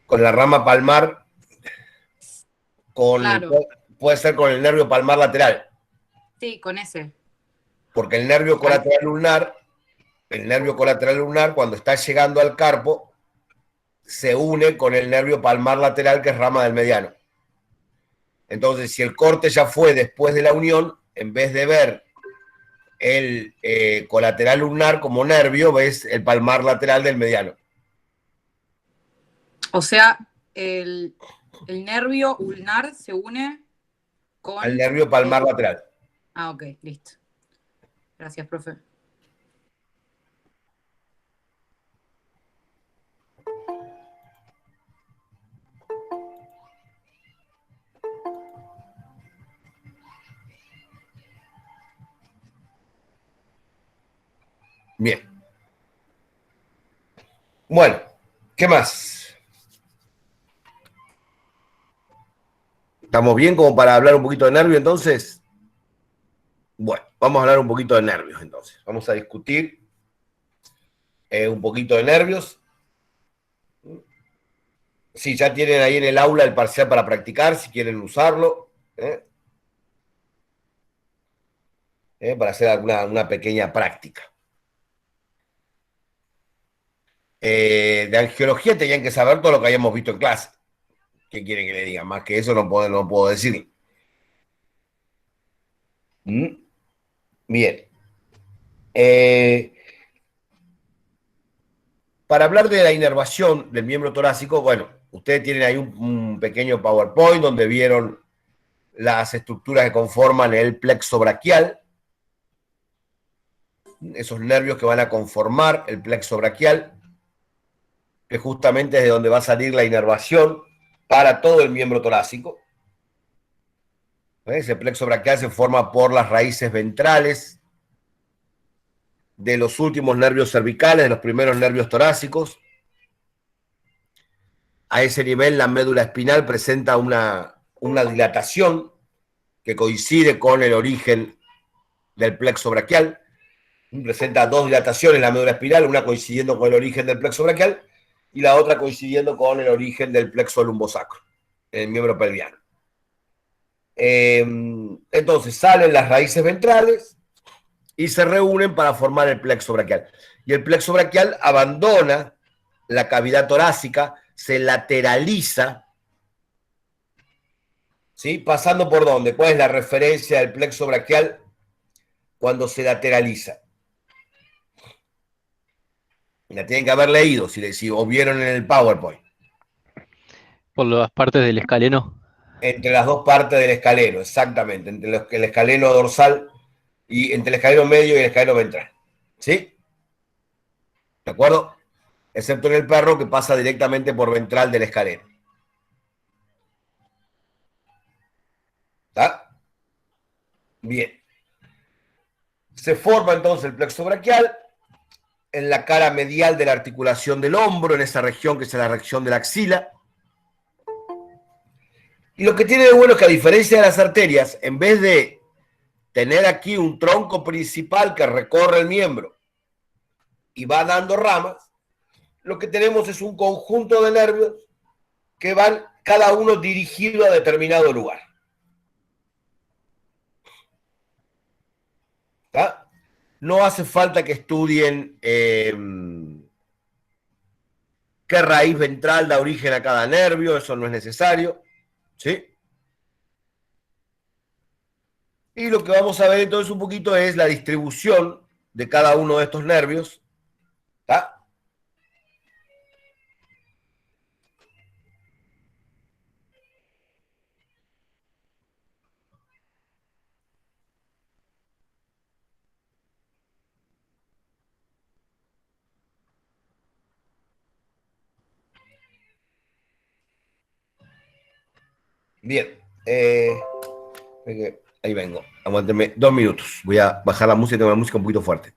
con la rama palmar, Claro, puede ser con el nervio palmar lateral. sí, con ese. Porque el nervio colateral ulnar, cuando está llegando al carpo, se une con el nervio palmar lateral, que es rama del mediano. Entonces, si el corte ya fue después de la unión, en vez de ver el colateral ulnar como nervio, ves el palmar lateral del mediano. O sea, el nervio ulnar se une Al con... nervio palmar lateral. Ah, ok, listo. Gracias, profe. Bien. Bueno, ¿qué más? ¿Estamos bien como para hablar un poquito de nervio entonces? Bueno, vamos a hablar un poquito de nervios entonces. Vamos a discutir un poquito de nervios. Si ya tienen ahí en el aula el parcial para practicar, si quieren usarlo, para hacer una pequeña práctica. De angiología tenían que saber todo lo que hayamos visto en clase. ¿Qué quieren que le diga? Más que eso no puedo decir. ¿Mm? Bien. Eh, para hablar de la inervación del miembro torácico, bueno, ustedes tienen ahí un pequeño PowerPoint donde vieron las estructuras que conforman el plexo braquial, esos nervios que van a conformar el plexo braquial, que justamente es de donde va a salir la inervación para todo el miembro torácico. Ese plexo braquial se forma por las raíces ventrales de los últimos nervios cervicales, de los primeros nervios torácicos. A ese nivel, la médula espinal presenta una dilatación que coincide con el origen del plexo braquial. Presenta dos dilataciones la médula espinal, una coincidiendo con el origen del plexo braquial y la otra coincidiendo con el origen del plexo lumbosacro, el miembro pelviano. Entonces salen las raíces ventrales y se reúnen para formar el plexo braquial. Y el plexo braquial abandona la cavidad torácica, se lateraliza, ¿sí? Pasando por dónde. ¿Cuál es la referencia del plexo braquial cuando se lateraliza? La tienen que haber leído, si o vieron en el PowerPoint. Por las partes del escaleno. Entre las dos partes del escaleno, exactamente. Entre el escaleno dorsal y entre el escaleno medio y el escaleno ventral. ¿Sí? ¿De acuerdo? Excepto en el perro, que pasa directamente por ventral del escaleno. ¿Está? Bien. Se forma entonces el plexo braquial en la cara medial de la articulación del hombro, en esa región que es la región de la axila. Y lo que tiene de bueno es que, a diferencia de las arterias, en vez de tener aquí un tronco principal que recorre el miembro y va dando ramas, lo que tenemos es un conjunto de nervios que van cada uno dirigido a determinado lugar. ¿Está? No hace falta que estudien qué raíz ventral da origen a cada nervio, eso no es necesario. ¿Sí? Y lo que vamos a ver entonces un poquito es la distribución de cada uno de estos nervios. ¿Está? Bien. Ahí vengo. Aguánteme 2 minutos. Voy a bajar la música, tengo la música un poquito fuerte.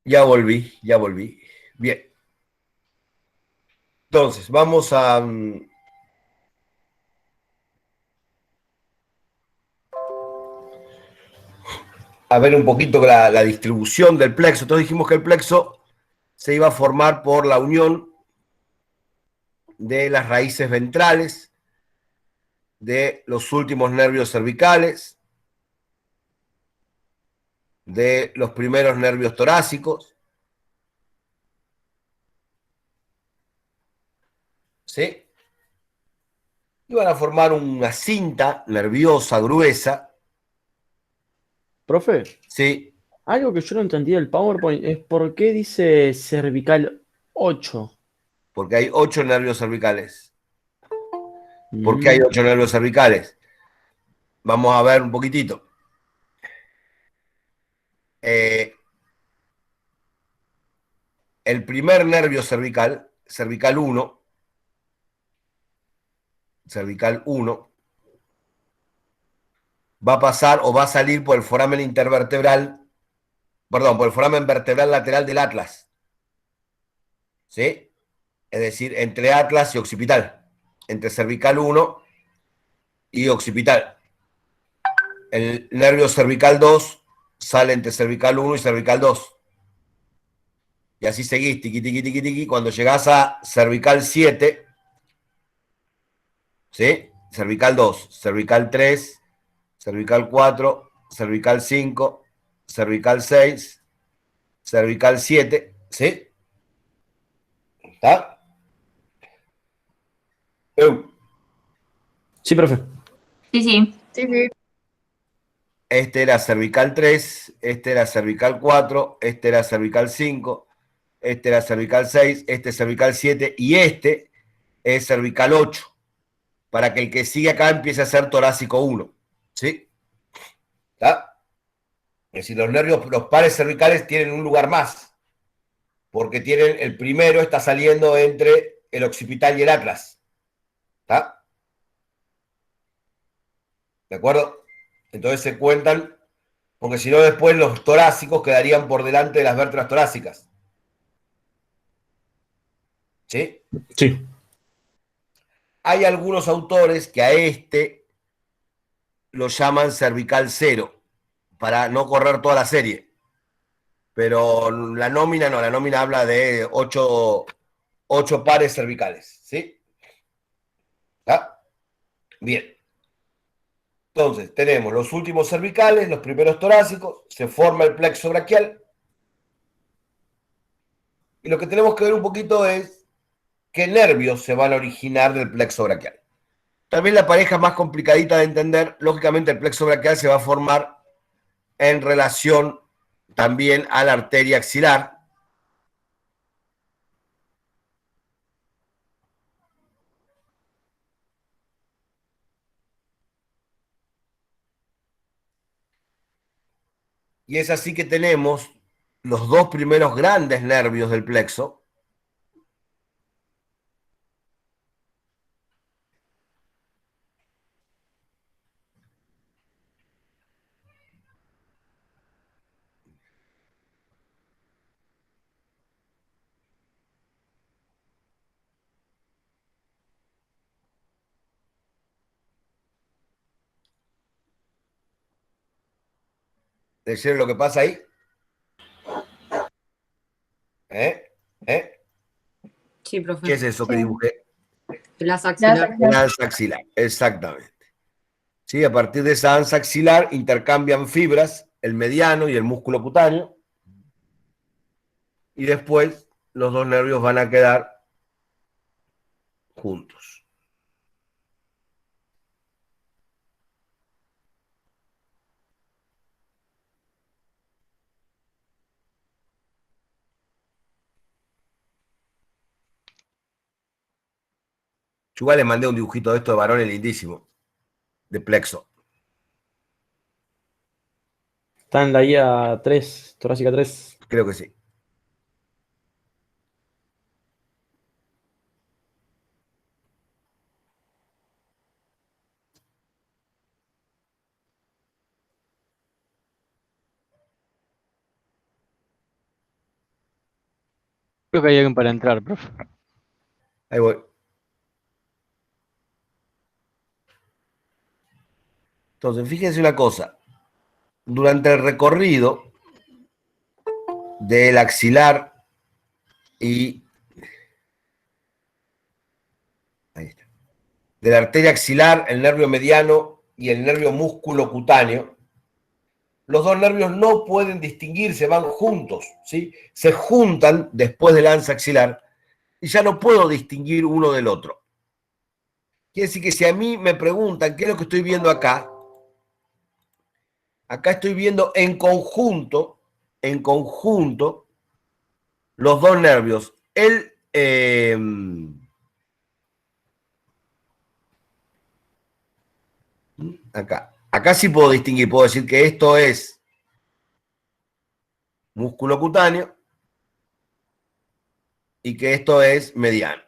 Ya volví, ya volví. Bien. Entonces, vamos a ver un poquito la distribución del plexo. Entonces dijimos que el plexo se iba a formar por la unión de las raíces ventrales, de los últimos nervios cervicales, de los primeros nervios torácicos, ¿sí? Y van a formar una cinta nerviosa gruesa, Profe, ¿sí? algo que yo no entendí del PowerPoint es por qué dice cervical 8. Porque hay 8 nervios cervicales. ¿Por qué hay Mm, 8 nervios cervicales? Vamos a ver un poquitito. Eh, el primer nervio cervical, cervical 1, va a pasar o va a salir por el foramen intervertebral, perdón, por el foramen vertebral lateral del atlas, ¿sí? Es decir, entre atlas y occipital, entre cervical 1 y occipital. El nervio cervical 2 sale entre cervical 1 y cervical 2. Y así seguís, tiqui, tiqui, tiqui, tiqui. Cuando llegás a cervical 7, ¿sí? Cervical 2, cervical 3, cervical 4, cervical 5, cervical 6, cervical 7, ¿sí? ¿Está? sí, profe. Sí, sí. Sí, sí. Este era cervical 3, este era cervical 4, este era cervical 5, este era cervical 6, este es cervical 7 y este es cervical 8, para que el que sigue acá empiece a ser torácico 1, ¿sí? ¿Está? Es decir, los nervios, los pares cervicales tienen un lugar más, porque tienen, el primero está saliendo entre el occipital y el atlas, ¿está? ¿De acuerdo? Entonces se cuentan, porque si no después los torácicos quedarían por delante de las vértebras torácicas, ¿sí? Sí. Hay algunos autores que a este lo llaman cervical 0, para no correr toda la serie. Pero la nómina no, la nómina habla de 8 pares cervicales, ¿sí? ¿Ah? Bien. Entonces, tenemos los últimos cervicales, los primeros torácicos, se forma el plexo braquial. Y lo que tenemos que ver un poquito es qué nervios se van a originar del plexo braquial. Tal vez la pareja más complicadita de entender, lógicamente el plexo braquial se va a formar en relación también a la arteria axilar. Y es así que tenemos los dos primeros grandes nervios del plexo, ¿leyeron lo que pasa ahí? ¿Eh? ¿Eh? Sí, ¿Qué profe. es eso que Sí. dibujé? El asa La axilar. La ansa axilar, exactamente. ¿Sí? A partir de esa ansa axilar intercambian fibras, el mediano y el músculo cutáneo, y después los dos nervios van a quedar juntos. Yo igual les mandé un dibujito de esto de varones lindísimo, de plexo. Está en la guía 3, torácica 3. Creo que sí. Creo que hay alguien para entrar, profe. Ahí voy. Entonces, fíjense una cosa. Durante el recorrido del axilar y... Ahí está. De la arteria axilar, el nervio mediano y el nervio músculo cutáneo, los dos nervios no pueden distinguirse, van juntos, ¿sí? Se juntan después del lanza axilar y ya no puedo distinguir uno del otro. Quiere decir que si a mí me preguntan qué es lo que estoy viendo acá, acá estoy viendo en conjunto, los dos nervios. Acá sí puedo distinguir, puedo decir que esto es músculo cutáneo y que esto es mediano.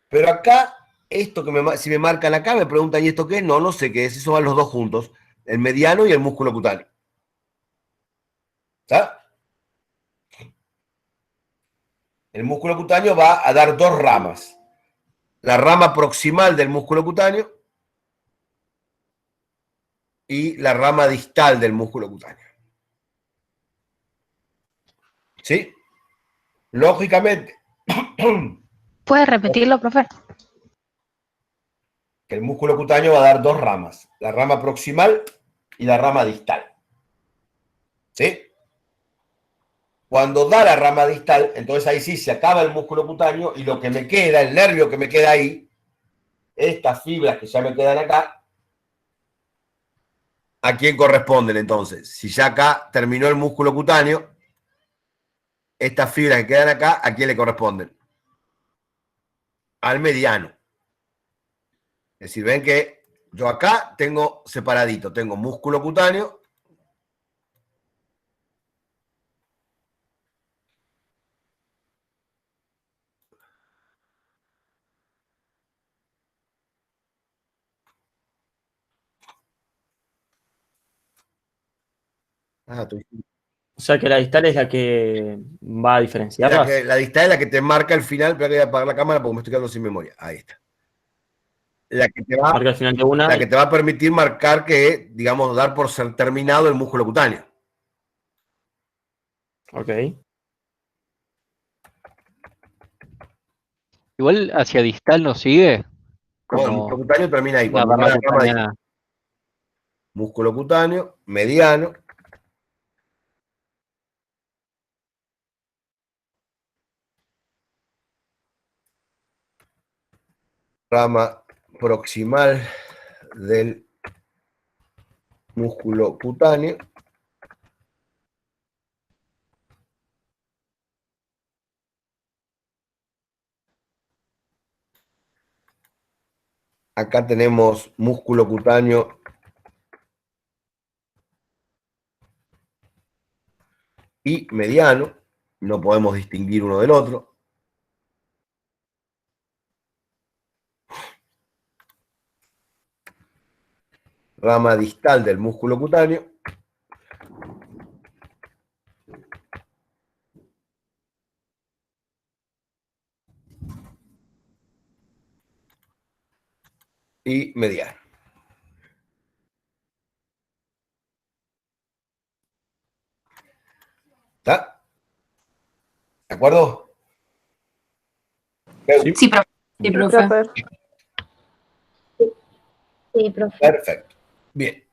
Pero acá, esto que si me marcan acá, me preguntan, ¿y esto qué es? No, no sé qué es, eso van los dos juntos, el mediano y el músculo cutáneo. ¿Sabes? El músculo cutáneo va a dar dos ramas. La rama proximal del músculo cutáneo y la rama distal del músculo cutáneo. ¿Sí? Lógicamente, ¿Puede repetirlo, profe? que el músculo cutáneo va a dar dos ramas, la rama proximal y la rama distal. ¿Sí? Cuando da la rama distal, entonces ahí sí se acaba el músculo cutáneo y lo que me queda, el nervio que me queda ahí, estas fibras que ya me quedan acá, ¿a quién corresponden entonces? Si ya acá terminó el músculo cutáneo, estas fibras que quedan acá, ¿a quién le corresponden? Al mediano. Es decir, ven que yo acá tengo separadito, tengo músculo cutáneo O sea que la distal es la que va a diferenciarlas. la distal es la que te marca el final, pero voy a apagar la cámara porque me estoy quedando sin memoria. Ahí está. La que te va, Marca al final de una. la que te va a permitir marcar que, digamos, dar por ser terminado el músculo cutáneo. Ok. Igual hacia distal no sigue. No, el Como músculo cutáneo termina ahí. la Cuando rama va la rama cutánea. distal. Músculo cutáneo, mediano. Rama proximal del músculo cutáneo. Acá tenemos músculo cutáneo y mediano. No podemos distinguir uno del otro. Rama distal del músculo cutáneo. Y mediano. ¿Está? ¿De acuerdo? Sí. Sí, profe. Sí, profe. Sí, profe. Perfecto. Bien.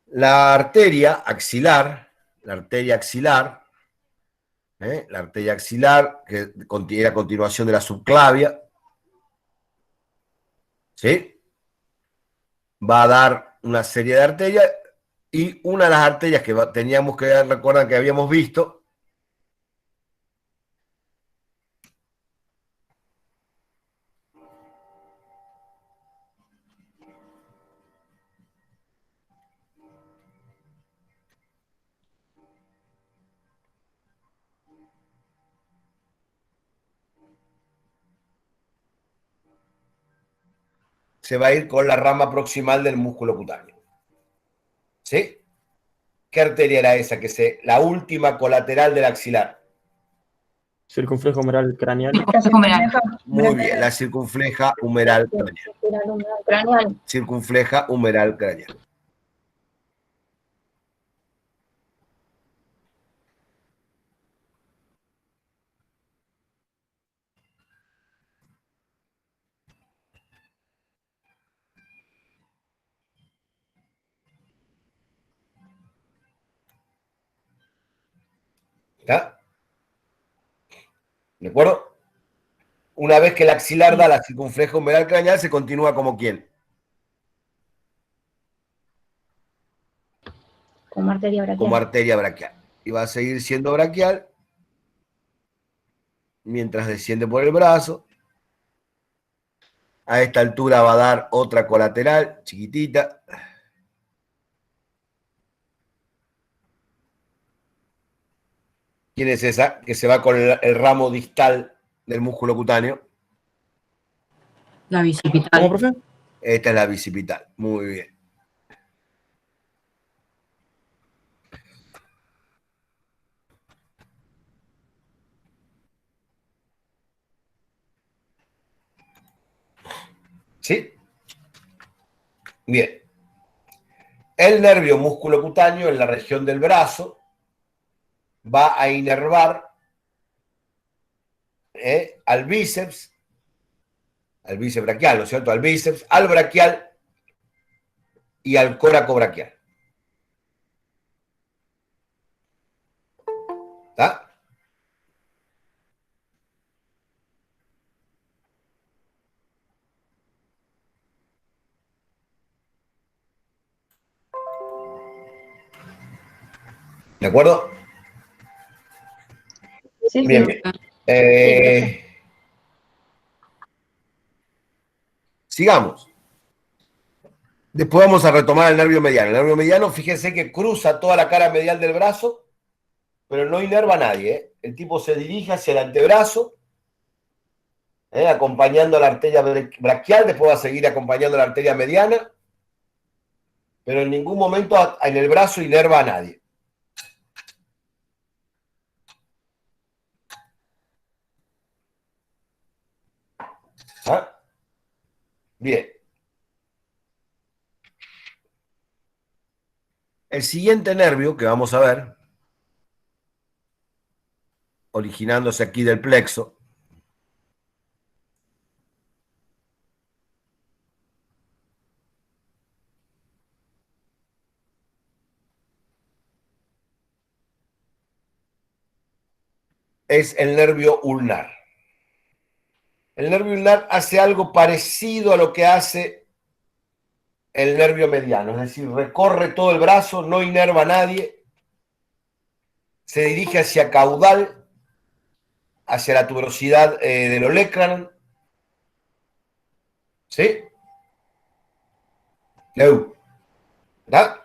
La arteria axilar, que era a continuación de la subclavia, ¿sí? Va a dar una serie de arterias y una de las arterias que teníamos que recordar que habíamos visto se va a ir con la rama proximal del músculo cutáneo. ¿Sí? ¿Qué arteria era esa? La última colateral del axilar. Circunflejo humeral craneal. Circunflejo humeral. Muy bien, la circunfleja humeral craneal. Craneal. Circunfleja humeral craneal. ¿Está? ¿De acuerdo? Una vez que el axilar da la circunfleja humeral craneal, se continúa como quién. Como arteria braquial. Como arteria braquial. Y va a seguir siendo braquial mientras desciende por el brazo. A esta altura va a dar otra colateral, chiquitita. ¿Quién es esa? Que se va con el ramo distal del músculo cutáneo. La ¿Cómo, bicipital. profe? Esta es la bicipital. Muy bien. ¿Sí? Bien. El nervio músculo cutáneo en la región del brazo va a inervar al bíceps braquial, ¿no es cierto? Al bíceps, al braquial y al coracobraquial. ¿Está? ¿De acuerdo? Sí, Bien, sí. bien. Sigamos. Después vamos a retomar el nervio mediano. El nervio mediano, fíjense que cruza toda la cara medial del brazo, pero no inerva a nadie. El tipo se dirige hacia el antebrazo, acompañando a la arteria braquial, después va a seguir acompañando a la arteria mediana, pero en ningún momento en el brazo inerva a nadie. ¿Ah? Bien. El siguiente nervio que vamos a ver, originándose aquí del plexo, es el nervio ulnar. El nervio ulnar hace algo parecido a lo que hace el nervio mediano, es decir, recorre todo el brazo, no inerva a nadie, se dirige hacia caudal, hacia la tuberosidad del olecranon. ¿Sí? No. ¿Verdad?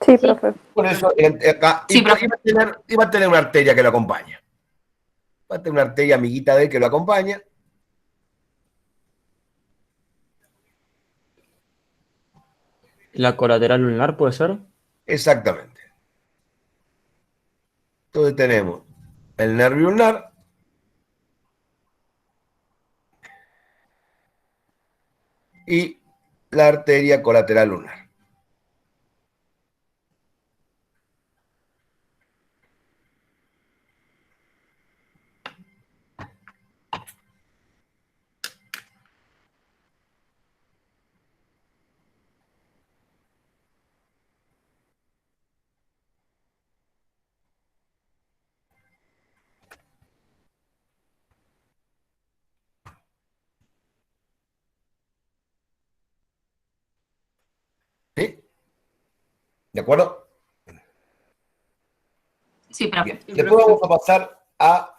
Sí, profe. Por eso acá Sí, y va a tener una arteria que lo acompaña. Va a tener una arteria amiguita de él que lo acompaña. La colateral ulnar puede ser. Exactamente. Entonces tenemos el nervio ulnar y la arteria colateral ulnar. ¿Sí? ¿De acuerdo? Sí, profe. Bien. Después vamos a pasar a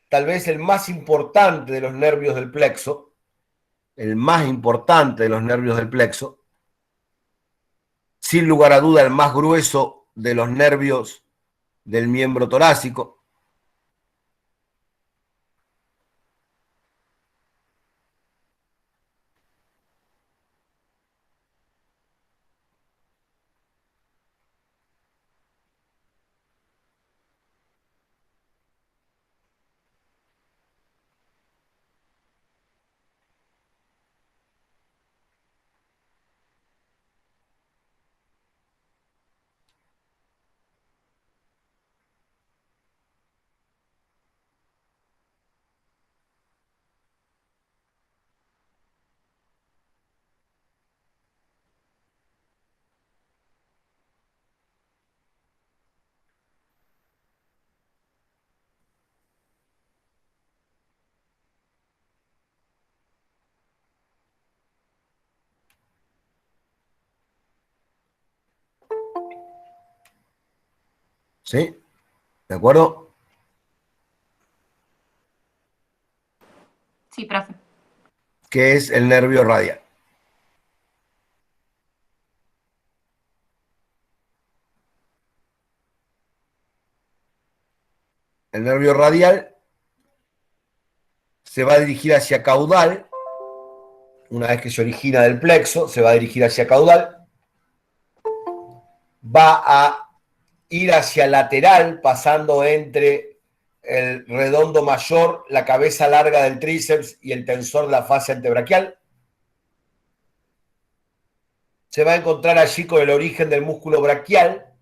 tal vez el más importante de los nervios del plexo, el más importante de los nervios del plexo, sin lugar a duda el más grueso de los nervios del miembro torácico. ¿Sí? ¿De acuerdo? Sí, profe. Que es el nervio radial. El nervio radial se va a dirigir hacia caudal. Una vez que se origina del plexo, se va a dirigir hacia caudal. Va a ir hacia lateral, pasando entre el redondo mayor, la cabeza larga del tríceps y el tensor de la fascia antebraquial. Se va a encontrar allí con el origen del músculo braquial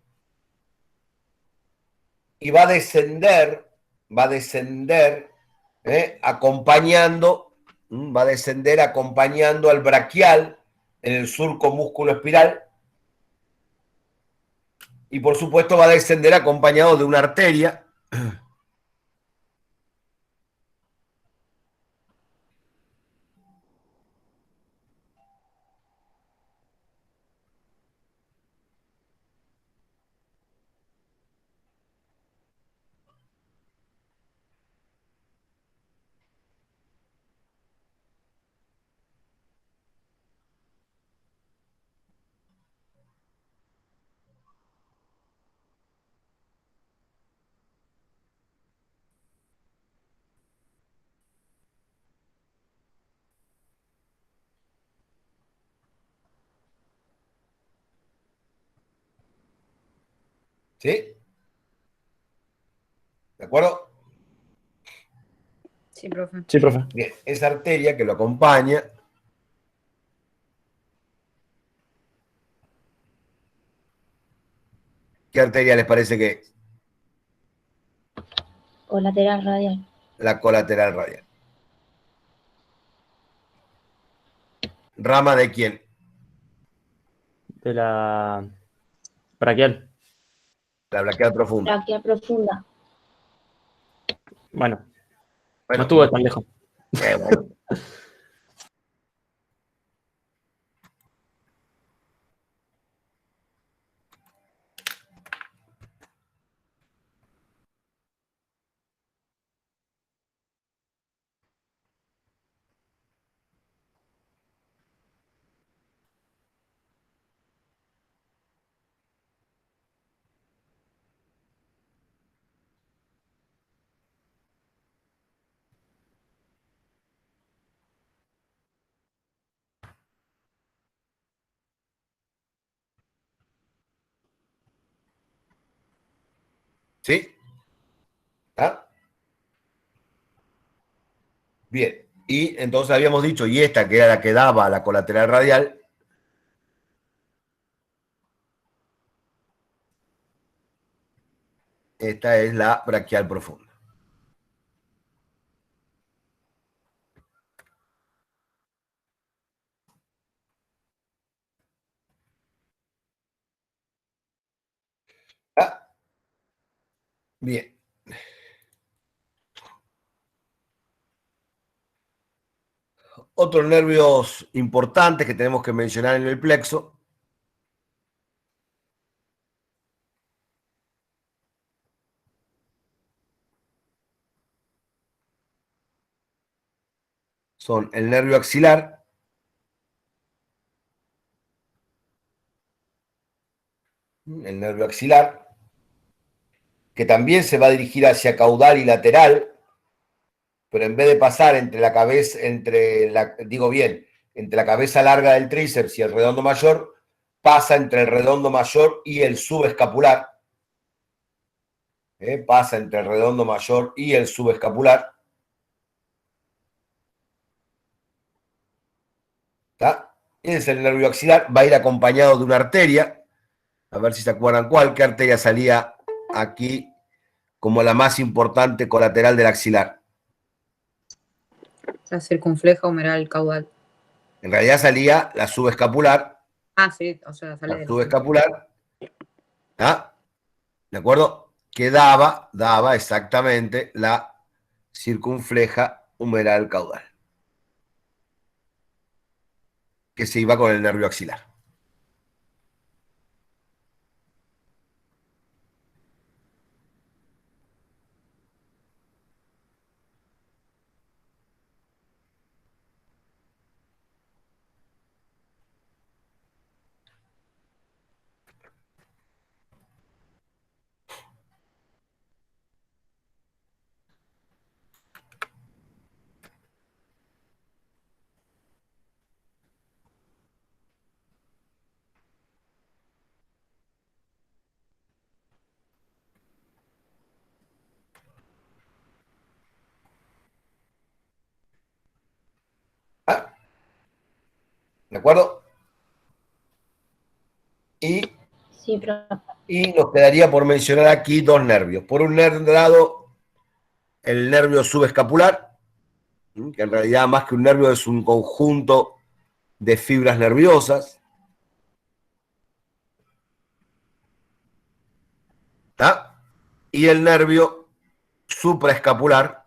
y va a descender acompañando, va a descender acompañando al braquial en el surco músculo espiral y por supuesto va a descender acompañado de una arteria. ¿Sí? ¿De acuerdo? Sí, profe. Sí, profe. Bien, esa arteria que lo acompaña ¿qué arteria les parece que es? Colateral radial. La colateral radial. ¿Rama de quién? De la braquial. La braquial profunda. Braquial profunda. Bueno, no Bueno, estuvo tan lejos. bueno. ¿Sí? ¿Está? Bien. Y entonces habíamos dicho, y esta que era la que daba a la colateral radial, esta es la braquial profunda. ¿Está? Bien. Otros nervios importantes que tenemos que mencionar en el plexo son el nervio axilar, que también se va a dirigir hacia caudal y lateral, pero en vez de pasar entre la cabeza, entre la cabeza larga del tríceps y el redondo mayor, pasa entre el redondo mayor y el subescapular. Pasa entre el redondo mayor y el subescapular. ¿Está? Ese es el nervio axilar, va a ir acompañado de una arteria. A ver si se acuerdan cuál, qué arteria salía aquí como la más importante colateral del axilar. La circunfleja humeral caudal. En realidad salía la subescapular. Ah, sí, o sea, sale La de la subescapular. ¿Está? ¿De acuerdo? Que daba exactamente la circunfleja humeral caudal. Que se iba con el nervio axilar. ¿De acuerdo? Y Sí, profe. nos quedaría por mencionar aquí dos nervios. Por un lado, el nervio subescapular, que en realidad más que un nervio es un conjunto de fibras nerviosas. ¿Está? Y el nervio supraescapular,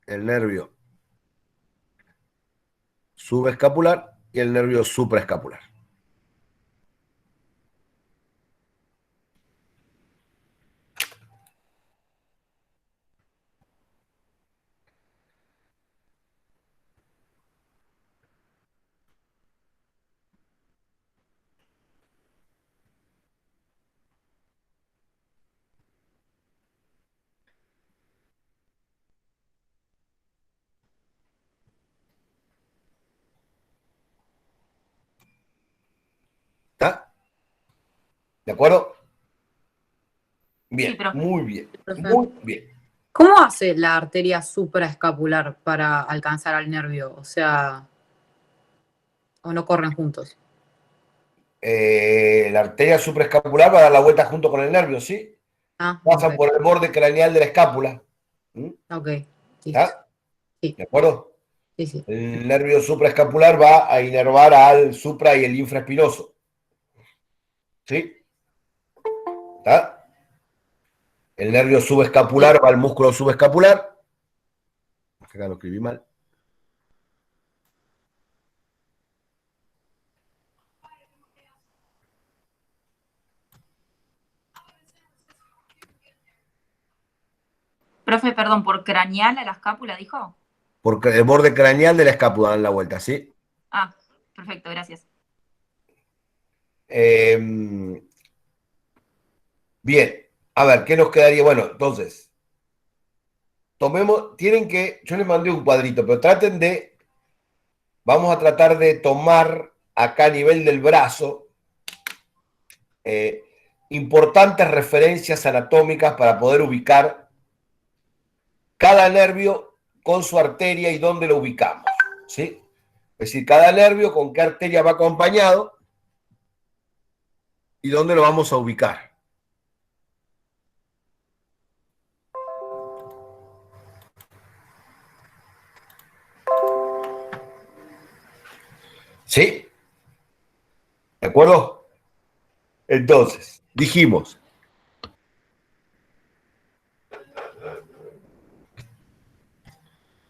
el nervio subescapular y el nervio supraescapular. ¿Está? ¿De acuerdo? Bien, Sí, profe. muy bien, Profe. muy bien. ¿Cómo hace la arteria supraescapular para alcanzar al nervio? O sea, ¿o no corren juntos? La arteria supraescapular va a dar la vuelta junto con el nervio, ¿sí? Ah, Pasan ok. por el borde craneal de la escápula. Ok. Sí, ¿Está? sí, ¿De acuerdo? sí, sí. El nervio supraescapular va a inervar al supra y el infraespinoso. ¿Sí? ¿Está? El nervio subescapular va al músculo subescapular. Acá lo escribí mal. Profe, perdón, ¿por craneal a la escápula dijo? Porque el borde craneal de la escápula dan la vuelta, ¿sí? Ah, perfecto, gracias. Bien, a ver, ¿qué nos quedaría? Bueno, entonces, yo les mandé un cuadrito, pero vamos a tratar de tomar acá a nivel del brazo importantes referencias anatómicas para poder ubicar cada nervio con su arteria y dónde lo ubicamos, ¿sí? Es decir, cada nervio con qué arteria va acompañado y dónde lo vamos a ubicar. ¿Sí? ¿De acuerdo? Entonces, dijimos,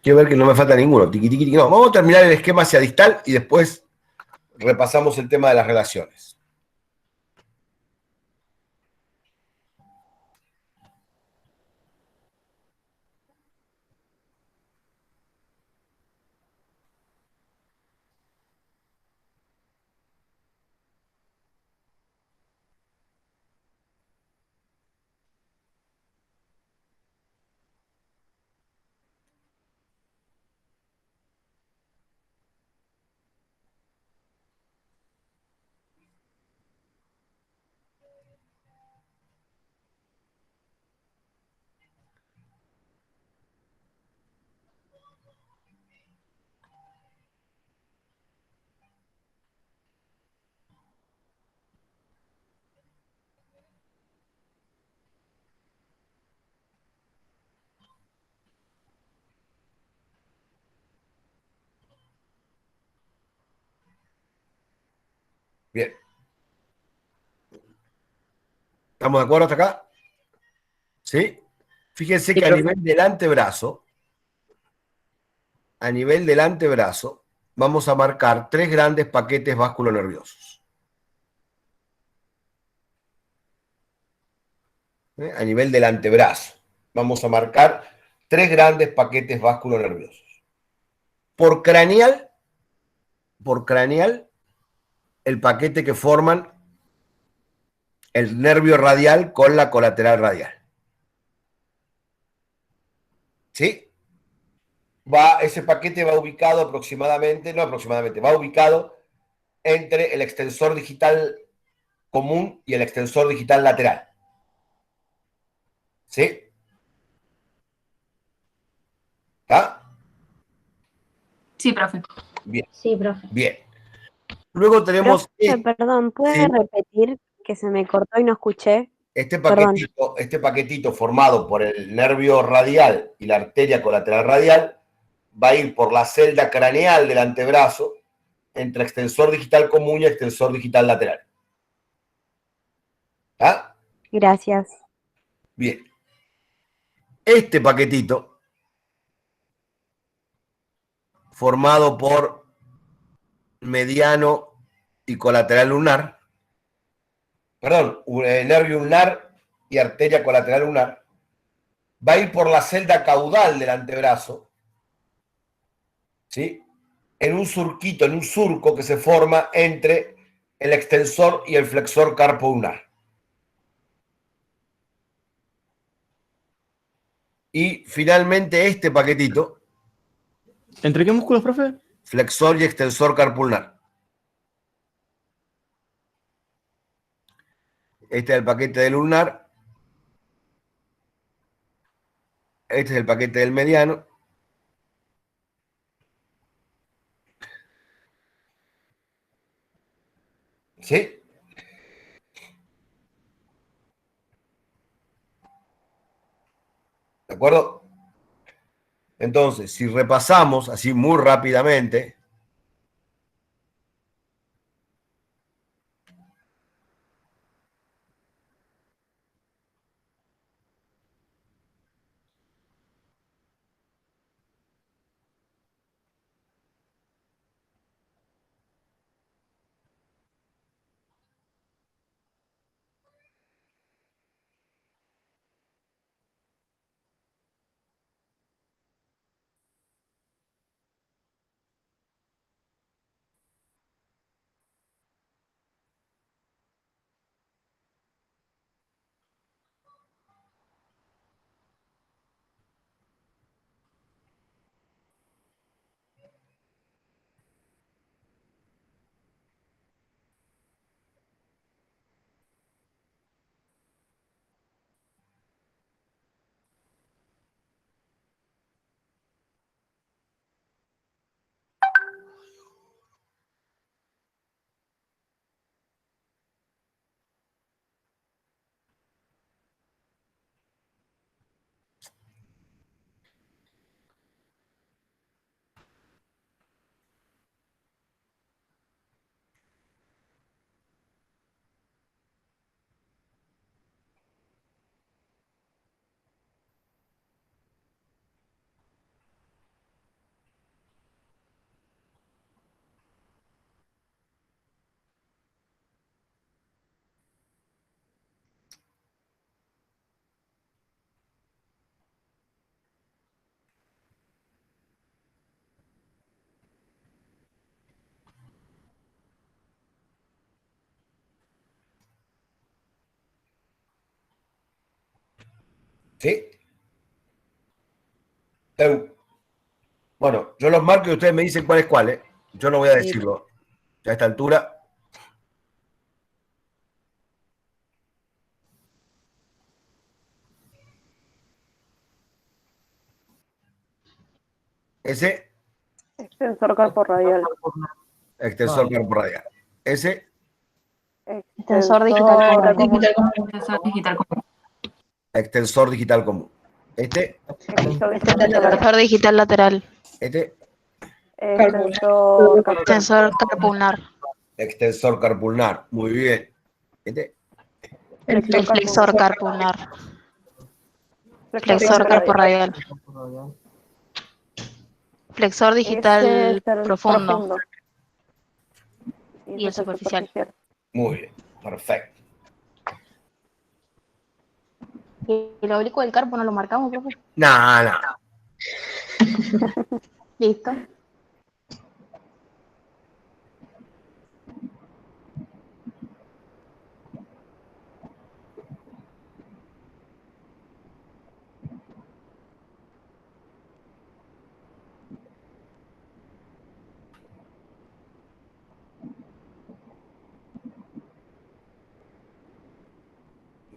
quiero ver que no me falta ninguno. Tiqui, tiqui, tiqui. No, vamos a terminar el esquema hacia distal y después repasamos el tema de las relaciones. Bien. ¿Estamos de acuerdo hasta acá? ¿Sí? Fíjense Sí, que profe. a nivel del antebrazo, vamos a marcar tres grandes paquetes vasculonerviosos. A nivel del antebrazo, vamos a marcar tres grandes paquetes vasculonerviosos. Por craneal, el paquete que forman el nervio radial con la colateral radial. ¿Sí? ese paquete va ubicado va ubicado entre el extensor digital común y el extensor digital lateral. ¿Sí? ¿Está? Sí, profe. Bien, Sí, profe. bien. Luego tenemos Perdón, ¿puede sí, repetir que se me cortó y no escuché? este Perdón. paquetito formado por el nervio radial y la arteria colateral radial va a ir por la celda craneal del antebrazo entre extensor digital común y extensor digital lateral. ¿Está? Gracias. Bien. Este paquetito, formado por mediano y colateral lunar, perdón, nervio ulnar y arteria colateral lunar, va a ir por la celda caudal del antebrazo, ¿sí? En un surquito, en un surco que se forma entre el extensor y el flexor carpo ulnar. Y finalmente este paquetito, ¿Entre qué músculos, profe? flexor y extensor carpulnar. Este es el paquete del ulnar. Este es el paquete del mediano. ¿Sí? ¿De acuerdo? Entonces, si repasamos así muy rápidamente, ¿sí? Bueno, yo los marco y ustedes me dicen cuál es cuál, ¿eh? Yo no voy a decirlo a esta altura. Ese, Extensor carpo radial. extensor carpo radial. Ese, Extensor digital común. Extensor digital común. extensor digital común. Este, Extensor digital lateral. este, Extensor carpulnar. extensor carpulnar. Muy bien. Este, Flexor carpulnar. Flexor carpo radial. Flexor digital profundo. Y el superficial. muy bien. Perfecto. ¿Y el oblicuo del carpo no lo marcamos, profe? No, no. Listo.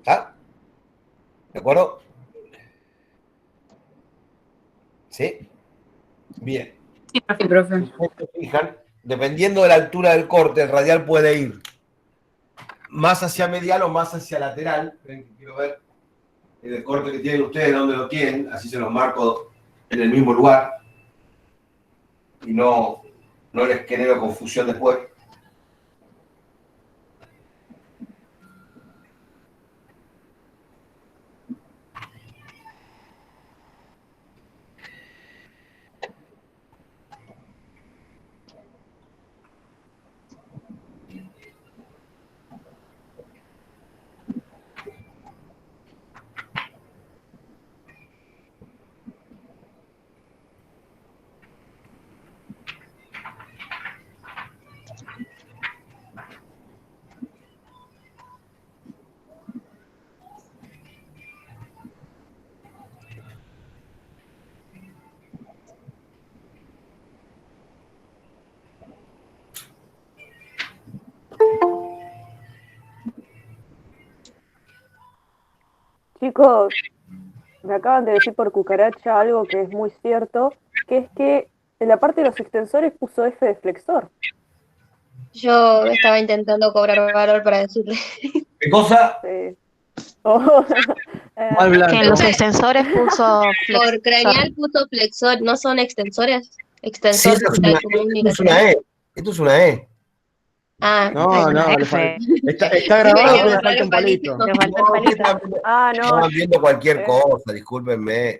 ¿Está? ¿De acuerdo? ¿Sí? Bien. Sí, profe. Sí, profe. Si ustedes se fijan, dependiendo de la altura del corte, el radial puede ir más hacia medial o más hacia lateral. Quiero ver el corte que tienen ustedes, dónde lo tienen, así se los marco en el mismo lugar y no les genero confusión después. Chicos, me acaban de decir por cucaracha algo que es muy cierto, que es que en la parte de los extensores puso F de flexor. Yo estaba intentando cobrar valor para decirle. ¿Qué cosa? Sí. Oh, Mal Que en blanco. los extensores puso Por flexor. craneal puso flexor, ¿no son extensores? Sí, Extensor esa es digital una, común y esto es una lateral. E. Esto es una E. Ah, No, ahí no, está. Una le F. está Me grabado, quedó pero le raro falta el un palito. palito. Le falta el No, palito. ah, no, estaban viendo cualquier eh, cosa, discúlpenme.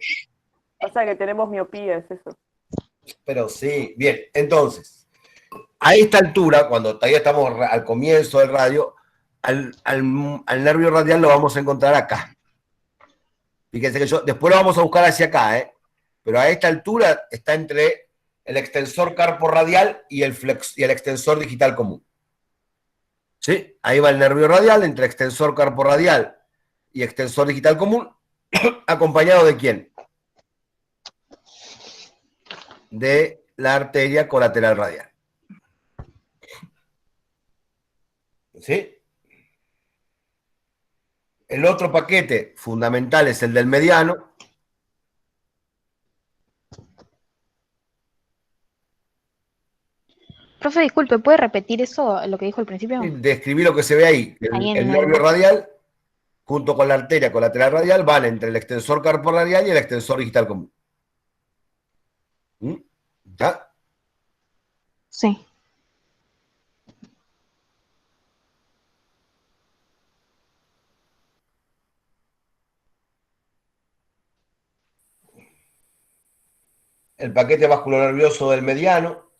pasa que tenemos miopía, es eso. Pero sí, bien, entonces, a esta altura, cuando todavía estamos al comienzo del radio, al nervio radial lo vamos a encontrar acá. Fíjense que después lo vamos a buscar hacia acá, ¿eh? Pero a esta altura está entre el extensor carpo radial y el extensor digital común. ¿Sí? Ahí va el nervio radial entre extensor carpo radial y extensor digital común, acompañado de quién? De la arteria colateral radial. ¿Sí? El otro paquete fundamental es el del mediano. Profe, disculpe, ¿puede repetir eso, lo que dijo al principio? Describí lo que se ve ahí. Ahí en El el... nervio radial, junto con la arteria colateral radial, van entre el extensor carpo radial y el extensor digital común. ¿Mm? ¿Ya? Sí. El paquete vasculonervioso del mediano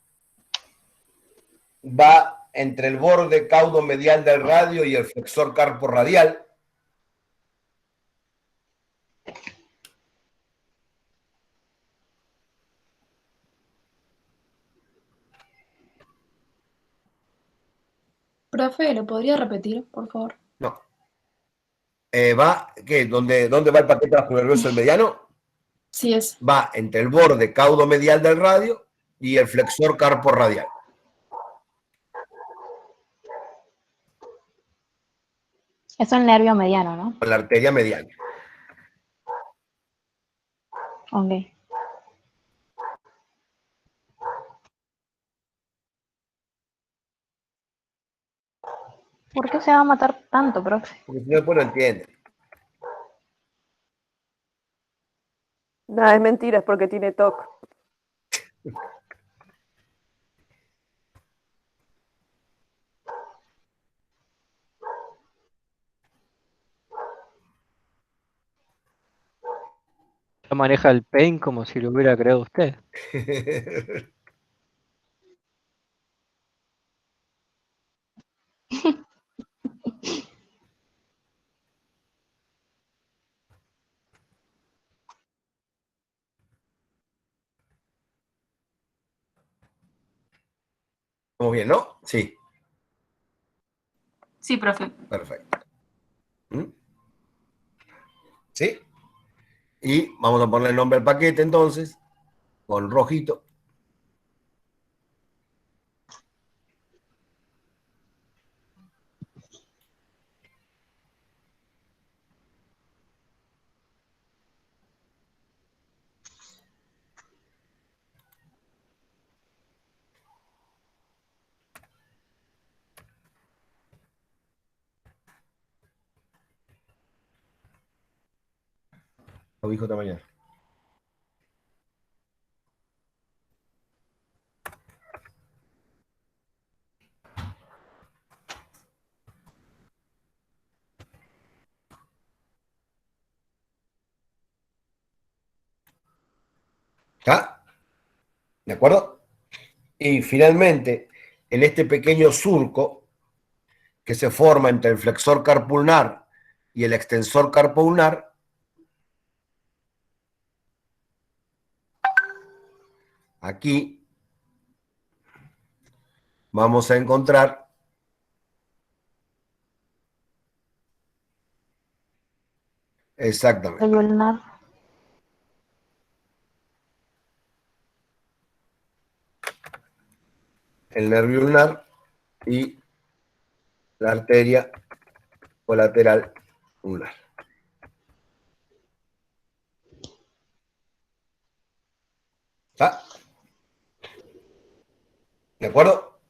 va entre el borde caudo medial del radio y el flexor carpo radial. Profe, ¿lo podría repetir, por favor? No. ¿Qué? ¿Dónde va el paquete vasculonervioso del mediano? Sí es. Va entre el borde caudo medial del radio y el flexor carpo radial. Es el nervio mediano, ¿no? Con la arteria mediana. Ok. ¿Por qué se va a matar tanto, profe? Porque si no, después no entiende. Nada, es mentira, es porque tiene TOC. Ya maneja el paint como si lo hubiera creado usted. ¿Estamos bien, no? Sí, Sí, profe. perfecto. ¿Mm? ¿Sí? Y vamos a poner el nombre al paquete entonces, con rojito. Lo dijo esta mañana. ¿Está? ¿De acuerdo? Y finalmente, en este pequeño surco que se forma entre el flexor carpulnar y el extensor carpulnar, aquí vamos a encontrar exactamente Nervio ulnar. el nervio ulnar y la arteria colateral ulnar. ¿Está? ¿De acuerdo?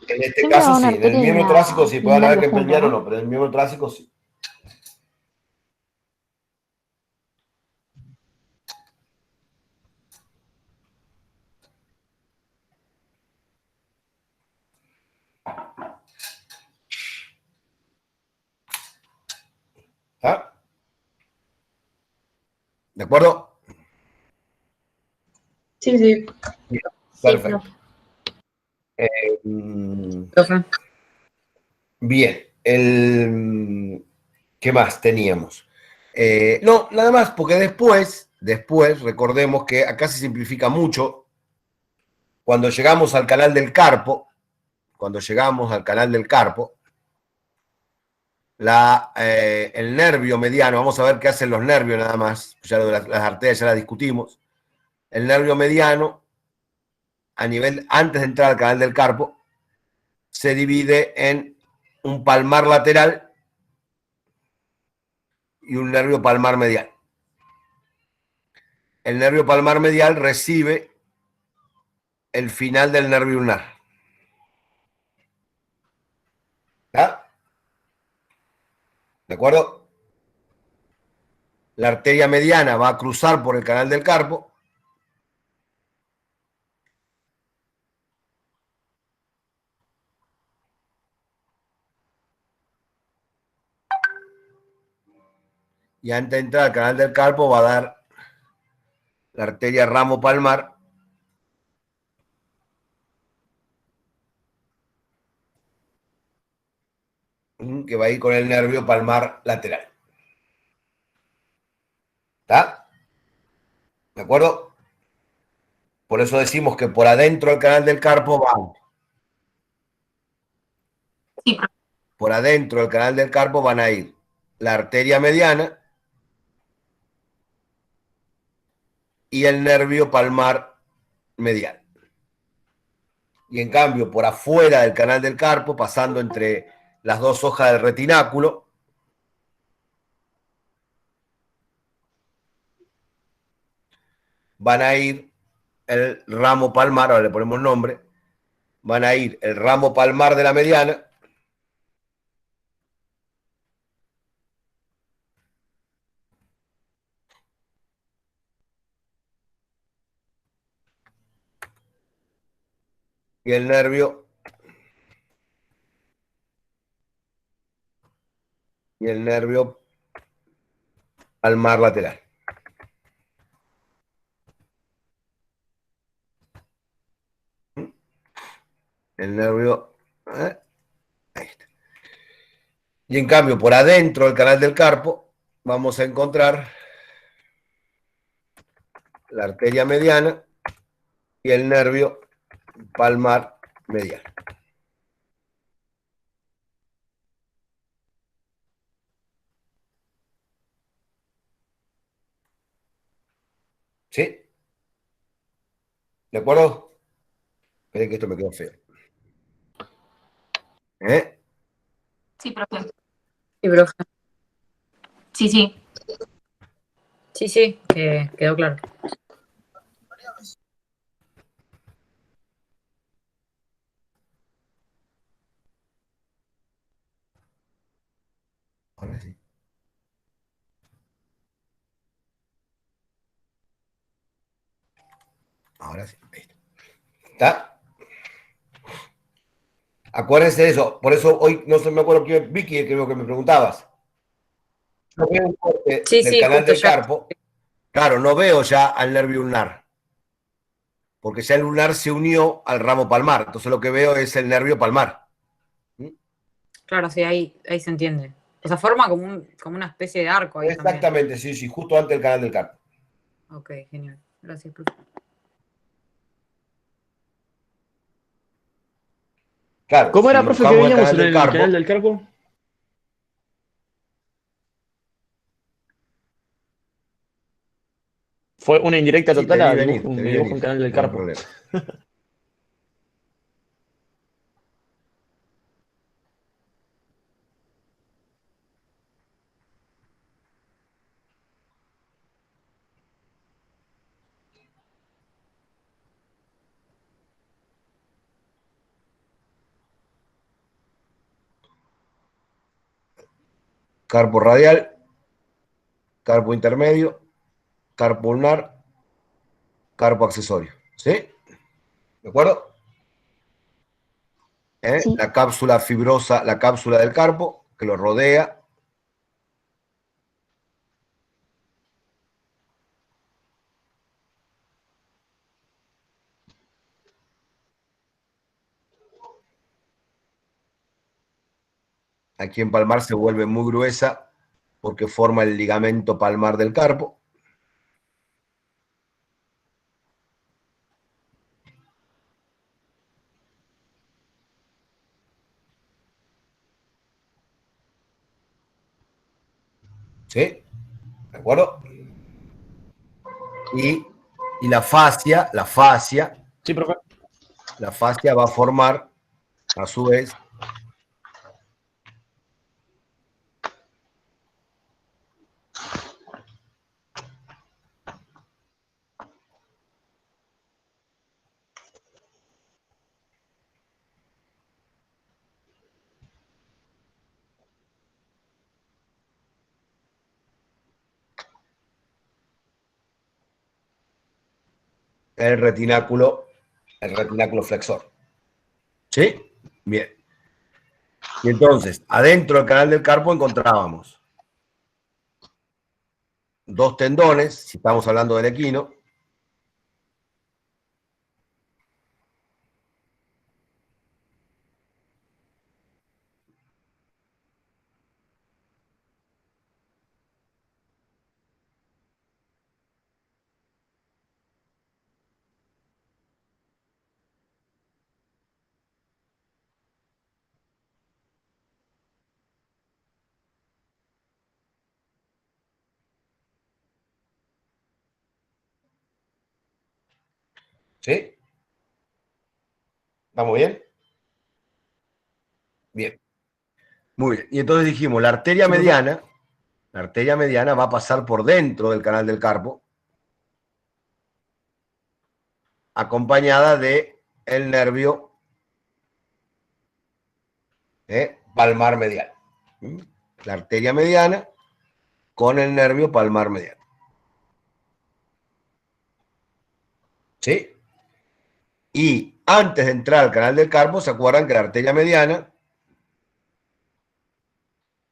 En este Siempre va caso una sí, en el arteria miembro torácico sí, y puede un haber nervio que en juntos, pelviano ¿no? no, pero en el miembro torácico sí. ¿Está? ¿De acuerdo? Sí, sí. Perfecto. Profe. Bien, ¿qué más teníamos? No, nada más, porque después, recordemos que acá se simplifica mucho. Cuando llegamos al canal del carpo, el nervio mediano, vamos a ver qué hacen los nervios nada más, ya lo de las arterias ya las discutimos. El nervio mediano, antes de entrar al canal del carpo, se divide en un palmar lateral y un nervio palmar medial. El nervio palmar medial recibe el final del nervio ulnar. ¿Está? ¿De acuerdo? La arteria mediana va a cruzar por el canal del carpo. Y antes de entrar al canal del carpo va a dar la arteria ramo palmar. Que va a ir con el nervio palmar lateral. ¿Está? ¿De acuerdo? Por eso decimos que por adentro del canal del carpo van. Sí, profe. Por adentro del canal del carpo van a ir la arteria mediana y el nervio palmar medial. Y en cambio, por afuera del canal del carpo, pasando entre las dos hojas del retináculo, van a ir el ramo palmar, ahora le ponemos nombre, van a ir el ramo palmar de la mediana y el nervio palmar lateral. El nervio... ahí está. Y en cambio, por adentro del canal del carpo, vamos a encontrar la arteria mediana y el nervio palmar medial. ¿Sí? ¿De acuerdo? Esperen que esto me quedó feo. ¿Eh? Sí, profe. Sí, profe. Sí, sí. Sí, sí, quedó claro. Ahora sí. Ahora sí. Ahí está. Acuérdense de eso. Por eso hoy no se me acuerdo quién, Vicky, creo que me preguntabas. No veo un corte Sí, del sí, canal justo del ya. carpo. Claro, no veo ya al nervio ulnar. Porque ya el ulnar se unió al ramo palmar. Entonces lo que veo es el nervio palmar. Claro, sí, ahí se entiende. O sea, forma como una especie de arco ahí también. Exactamente, sí, sí, justo antes del canal del carpo. Ok, genial. Gracias, profe. Claro, ¿Cómo si era, profe, que dibujamos el veíamos canal en del el canal carpo, del carpo? Fue una indirecta sí, te total vi a venir, te mi vi dibujo en venir, canal del no hay carpo. problema. Carpo radial, carpo intermedio, carpo ulnar, carpo accesorio. ¿Sí? ¿De acuerdo? Sí, La cápsula fibrosa, la cápsula del carpo, que lo rodea. Aquí en palmar se vuelve muy gruesa porque forma el ligamento palmar del carpo. ¿Sí? ¿De acuerdo? Y la fascia Sí, profe. va a formar, a su vez, el retináculo flexor. ¿Sí? Bien. Y entonces, adentro del canal del carpo encontrábamos dos tendones, si estamos hablando del equino. ¿Sí? ¿Estamos bien? Bien. Muy bien. Y entonces dijimos, Sí, profe. la arteria mediana va a pasar por dentro del canal del carpo, acompañada de el nervio palmar medial. La arteria mediana con el nervio palmar medial. ¿Sí? Y antes de entrar al canal del carpo, ¿se acuerdan que la arteria mediana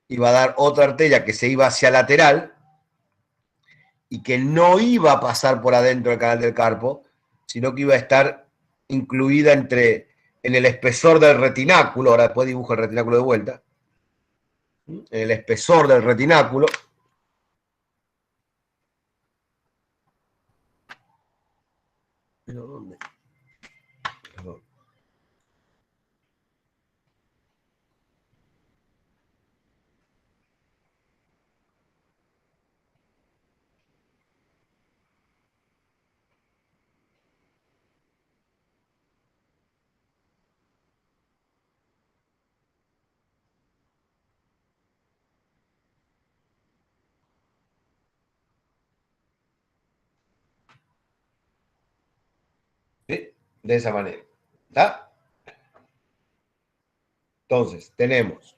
iba a dar otra arteria que se iba hacia lateral y que no iba a pasar por adentro del canal del carpo, sino que iba a estar incluida en el espesor del retináculo? Ahora después dibujo el retináculo de vuelta. En el espesor del retináculo. ¿Pero dónde? Perdón. ¿Sí? De esa manera. ¿Está? Entonces, tenemos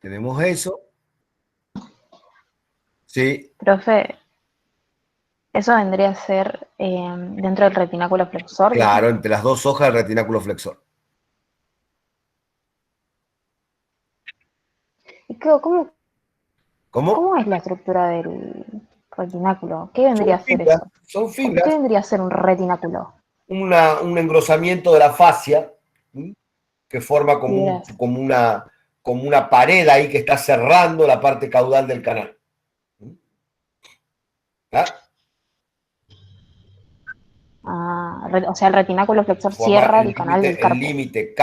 Tenemos eso. Sí, Profe, eso vendría a ser dentro del retináculo flexor, dice. claro, entre las dos hojas del retináculo flexor. ¿Y cómo ¿Cómo? es la estructura del retináculo? ¿Qué vendría a ser eso? Son ¿Qué fibras, vendría a ser un retináculo? un engrosamiento de la fascia, ¿sí? Que forma Fibras. como una pared ahí que está cerrando la parte caudal del canal. ¿Ah? O sea, el retináculo flexor Forma cierra el canal del el carpo. límite Bien.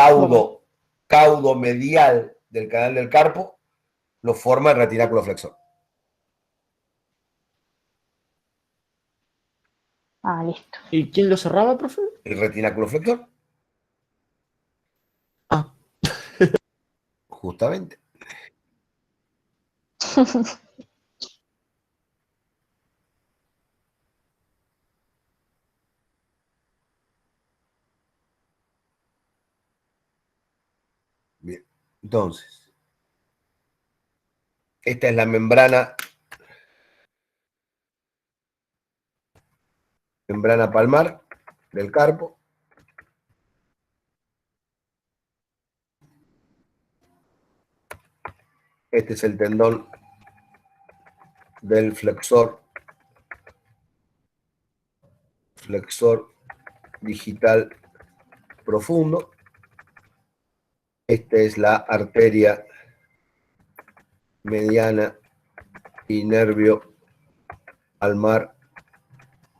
caudo medial del canal del carpo, lo forma el retináculo flexor. Listo. ¿Y quién lo cerraba, profe? El retináculo flexor, Ah, justamente. Bien. Entonces, esta es la membrana palmar del carpo. Este es el tendón del flexor digital profundo. Esta es la arteria mediana y nervio palmar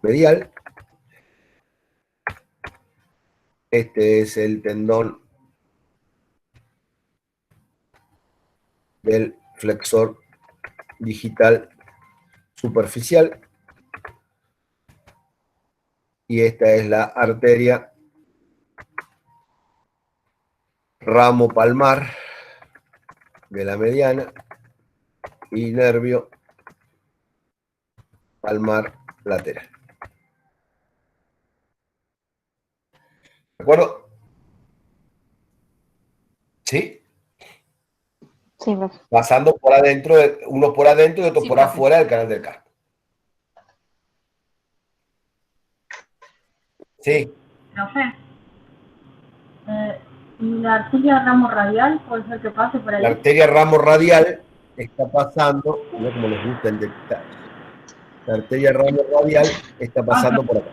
medial. Este es el tendón del flexor digital superficial. Y esta es la arteria ramo palmar de la mediana y nervio palmar lateral. ¿De acuerdo? ¿Sí? Sí, profe. Pasando por adentro, uno por adentro y otro Sí, por profe. afuera del canal del carpo. Sí, Profe, ¿y la arteria ramo radial puede ser que pase por la ahí? arteria ramo radial está pasando, mira cómo les gusta el detalle. La arteria ramo radial está pasando por acá.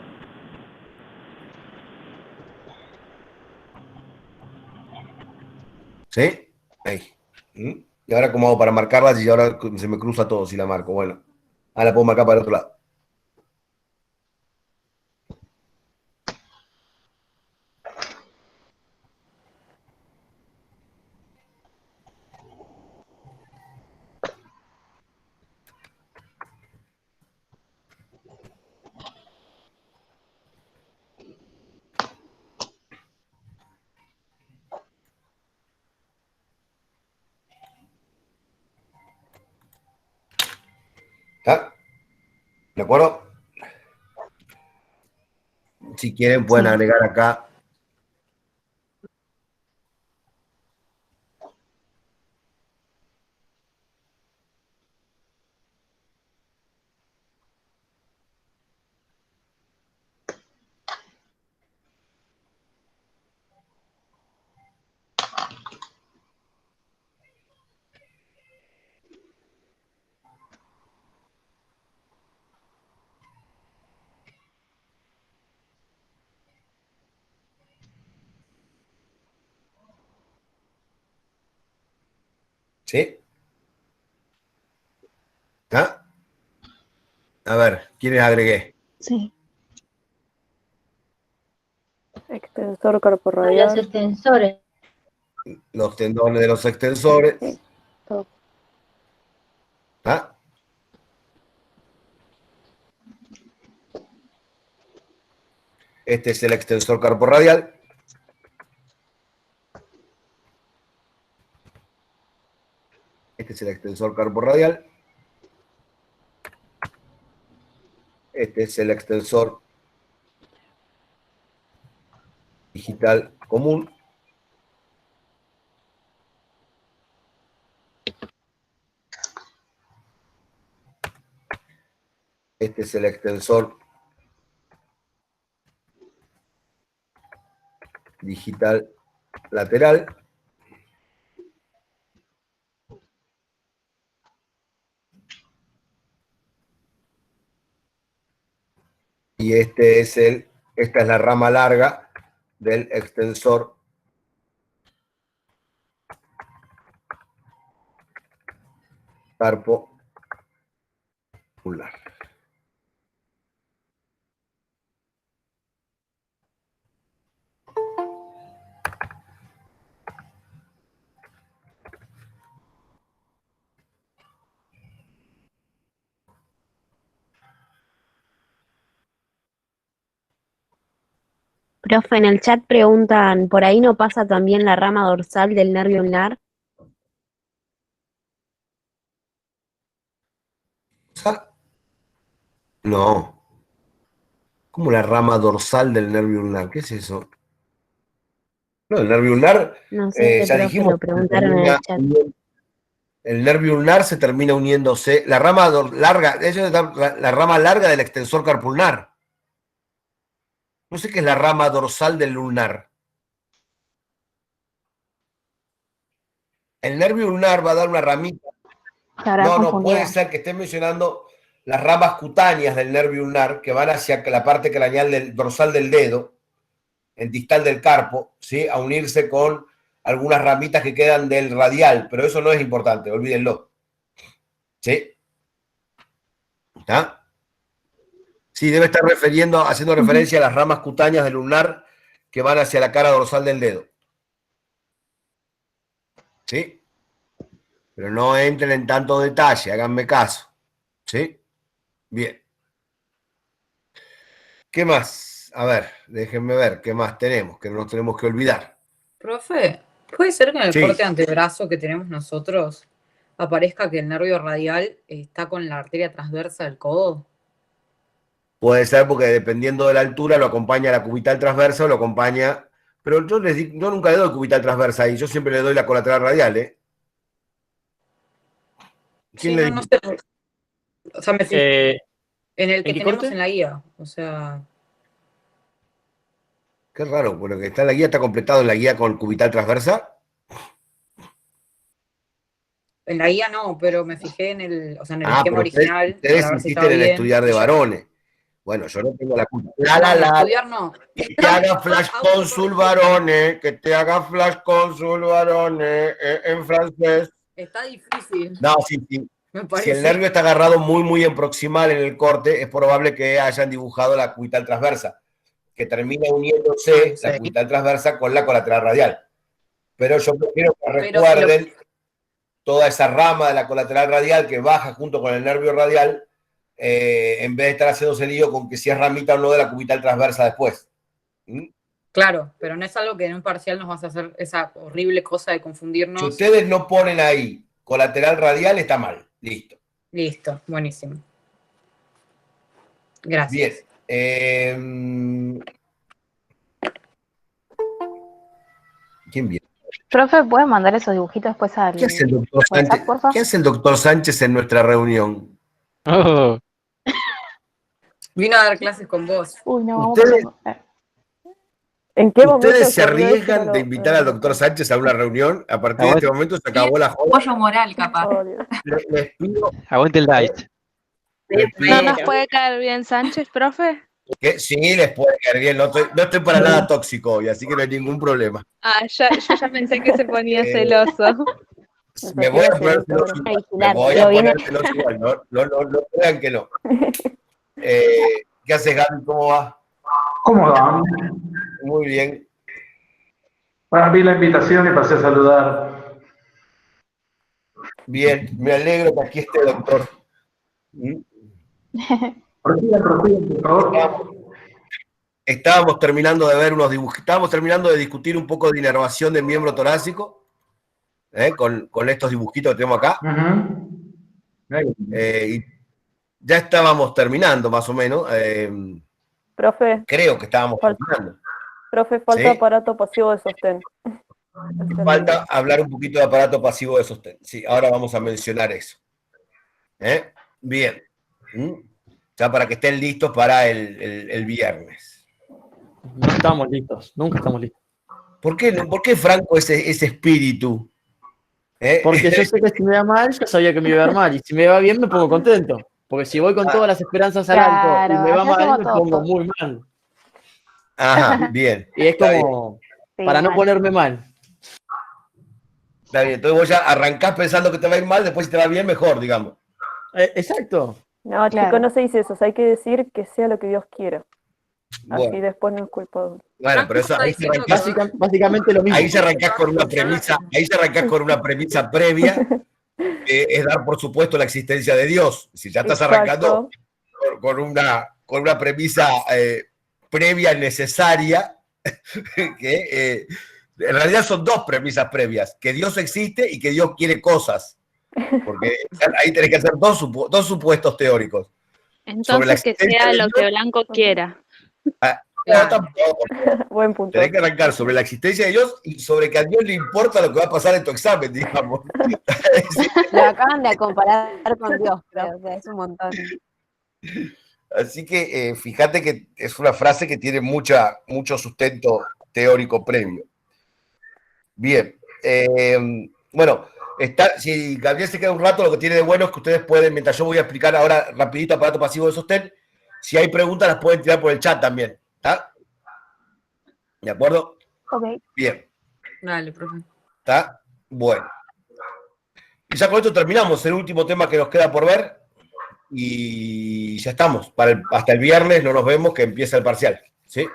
¿Sí? Ahí. ¿Mm? ¿Y ahora cómo hago para marcarla si ahora se me cruza todo si la marco? Bueno, ahora la puedo marcar para el otro lado. ¿Está? ¿De acuerdo? Si quieren pueden Sí. agregar acá. ¿Sí? ¿Ah? A ver, ¿quiénes agregué? Sí. Extensor carpo Los radial. extensores. Los tendones de los extensores. Sí, todo. ¿Ah? Este es el extensor carporradial. Este es el extensor carporradial. Este es el extensor digital común. Este es el extensor digital lateral. Y esta es la rama larga del extensor carpo pulgar. Profe, en el chat preguntan, ¿por ahí no pasa también la rama dorsal del nervio ulnar? No. ¿Cómo la rama dorsal del nervio ulnar? ¿Qué es eso? No, el nervio ulnar, No sé, ya profe, dijimos, lo preguntaron en el chat. el nervio ulnar se termina uniéndose, la rama larga, la rama larga del extensor carpulnar. No sé qué es la rama dorsal del ulnar. El nervio ulnar va a dar una ramita. No, puede ser que estén mencionando las ramas cutáneas del nervio ulnar que van hacia la parte craneal dorsal del dedo, en distal del carpo, ¿sí? A unirse con algunas ramitas que quedan del radial, pero eso no es importante, olvídenlo. ¿Sí? ¿Está? Sí, debe estar haciendo referencia a las ramas cutáneas del ulnar que van hacia la cara dorsal del dedo. ¿Sí? Pero no entren en tanto detalle, háganme caso. ¿Sí? Bien. ¿Qué más? A ver, déjenme ver, ¿qué más tenemos? Que no nos tenemos que olvidar. Profe, ¿puede ser que en el Sí. corte antebrazo que tenemos nosotros aparezca que el nervio radial está con la arteria transversa del codo? Puede ser porque dependiendo de la altura lo acompaña la cubital transversa o lo acompaña... Pero yo nunca le doy cubital transversa ahí, yo siempre le doy la colateral radial, ¿eh? ¿Quién Sí, le no dice? sé. O sea, me fijé en el que ¿en qué tenemos corte? en la guía. O sea, Qué raro, porque está en la guía, está completado en la guía con cubital transversa. en la guía no, pero me fijé en el esquema Pero original ustedes para ver si insisten estaba en bien. estudiar de y ya. varones. Bueno, yo no tengo la culpa. No, estudiar no. Que te haga flash cónsul varones, que te haga flash cónsul varones en francés. Está difícil, No, sí. me Si parece. el nervio está agarrado muy en proximal en el corte, es probable que hayan dibujado la cubital transversa, que termina uniéndose Sí. la cubital transversa con la colateral radial. Pero yo prefiero que Pero recuerden toda esa rama de la colateral radial que baja junto con el nervio radial, en vez de estar haciéndose lío con que si es ramita o no de la cubital transversa después. Claro, pero no es algo que en un parcial nos vas a hacer esa horrible cosa de confundirnos. Si ustedes no ponen ahí colateral radial, está mal. Listo. Listo, buenísimo. Gracias. Bien. ¿Quién viene? Profe, ¿puede mandar esos dibujitos después al ¿Qué hace el doctor WhatsApp, Sánchez? porfa? ¿Qué hace el doctor Sánchez en nuestra reunión? Oh, Vino a dar clases con vos. Uy, no, vamos Ustedes- a ver. ¿En qué momento ¿Ustedes se ocurrió eso? arriesgan No de lo- invitar al doctor Sánchez a una reunión? A partir de Aguante. este momento se acabó la joda. Pollo moral, capaz. Oh, Dios. Les pido, aguante el diet. les ¿No pido nos puede caer bien Sánchez, profe? que sí les puede caer bien. No estoy para nada tóxico hoy, así que no hay ningún problema. Ah, yo ya pensé que se ponía Eh, celoso. Me voy a poner Tranquilo, celoso tranquilo. igual. Me voy a poner celoso igual. No crean que no. ¿Qué haces, Gaby? ¿Cómo va? ¿Cómo van? Muy bien. Bueno, vi la invitación y pasé a saludar. Bien, me alegro que aquí esté, doctor. Prosigan, por favor. Estábamos terminando de ver unos dibujos, estábamos terminando de discutir un poco de inervación del miembro torácico, con estos dibujitos que tenemos acá. Y ya estábamos terminando, más o menos. Profe, Creo que estábamos terminando. profe, falta ¿Sí? aparato pasivo de sostén. Falta hablar un poquito de aparato pasivo de sostén. Sí, ahora vamos a mencionar eso. Bien. Ya para que estén listos para el viernes. No estamos listos, nunca estamos listos. ¿Por qué Franco ese espíritu? Porque yo sé que si me va mal, yo sabía que me iba a ir mal. Y si me va bien, me pongo contento. Porque si voy con todas las esperanzas al alto y me va mal, me pongo muy mal. Ajá, bien. Y es como para no ponerme mal. Está bien, entonces vos ya arrancás pensando que te va a ir mal, después si te va bien, mejor, digamos. Exacto. No, chicos, no se dice eso. Hay que decir que sea lo que Dios quiera. Así Bueno. después no es culpable. Bueno, pero eso ahí básicamente lo mismo. Ahí se arrancás con una premisa previa, que es dar por supuesto la existencia de Dios. Si ya estás arrancando con una premisa previa necesaria, que en realidad son dos premisas previas, que Dios existe y que Dios quiere cosas. Porque ahí tenés que hacer dos supuestos teóricos. Entonces que sea lo que Blanco quiera. No, tampoco. Buen punto. Tenés que arrancar sobre la existencia de Dios y sobre que a Dios le importa lo que va a pasar en tu examen, digamos. Lo acaban de comparar con Dios, pero o sea, es un montón. Así que fíjate que es una frase que tiene mucho sustento teórico previo. Bien. Bueno, si Gabriel se queda un rato, lo que tiene de bueno es que ustedes pueden, mientras yo voy a explicar ahora rapidito aparato pasivo de sostén, si hay preguntas las pueden tirar por el chat también. ¿Está? ¿De acuerdo? Ok. Bien. Dale, profe. ¿Está? Bueno. Y ya con esto terminamos el último tema que nos queda por ver. Y ya estamos. Hasta el viernes no nos vemos, que empieza el parcial. ¿Sí?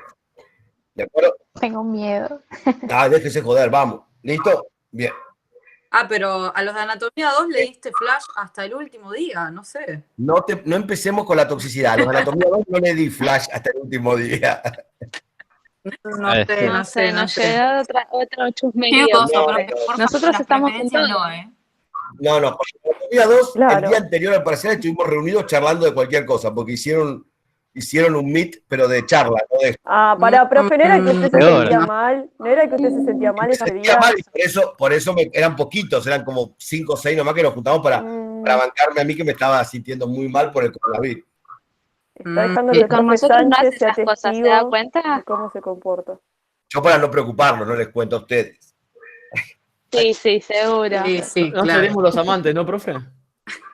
¿De acuerdo? Tengo miedo. Déjese joder, vamos. ¿Listo? Bien. Pero a los de Anatomía 2 le diste flash hasta el último día, no sé. No empecemos con la toxicidad. A los de Anatomía 2 no le di flash hasta el último día. No sé, nos llega otra chusmería. Nosotros estamos en todo. No, con Anatomía 2, el día anterior al parcial estuvimos reunidos charlando de cualquier cosa, porque hicieron un meet, pero de charla, no de... Profe, no era que usted se sentía mal, no era que usted se sentía mal ese día. Mal, y por eso eran poquitos, eran como 5 o 6 nomás que nos juntamos para bancarme a mí, que me estaba sintiendo muy mal por el coronavirus. Está dejando que el profe Sánchez sea testigo ¿se da cuenta? de cómo se comporta. Yo para no preocuparlos, no les cuento a ustedes. Sí, seguro. Sí, no seremos los amantes, ¿no, profe?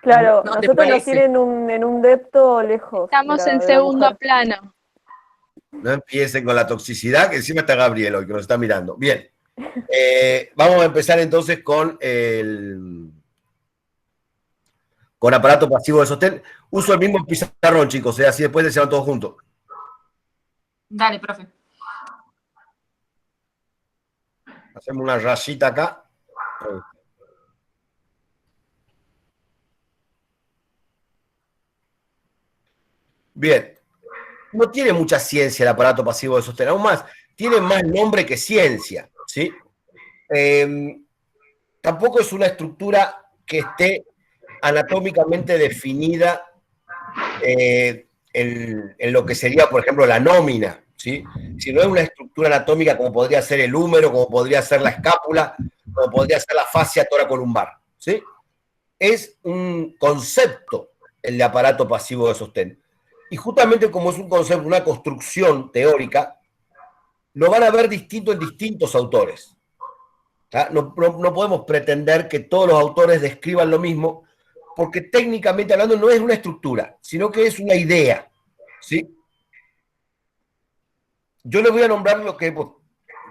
Claro, ¿No nosotros nos tienen en un depto lejos. Estamos en segundo plano. No empiecen con la toxicidad, que encima está Gabriel hoy, que nos está mirando. Bien. Vamos a empezar entonces con aparato pasivo de sostén. Uso el mismo pizarrón, chicos, así después se van todos juntos. Dale, profe. Hacemos una rayita acá. Bien. No tiene mucha ciencia el aparato pasivo de sostén, aún más, tiene más nombre que ciencia, ¿sí? Tampoco es una estructura que esté anatómicamente definida en lo que sería, por ejemplo, la nómina, ¿sí? Si no es una estructura anatómica como podría ser el húmero, como podría ser la escápula, como podría ser la fascia toracolumbar, ¿sí? Es un concepto el de aparato pasivo de sostén. Y justamente como es un concepto, una construcción teórica, lo van a ver distinto en distintos autores. No podemos pretender que todos los autores describan lo mismo, porque técnicamente hablando no es una estructura, sino que es una idea, ¿sí? Yo les voy a nombrar lo que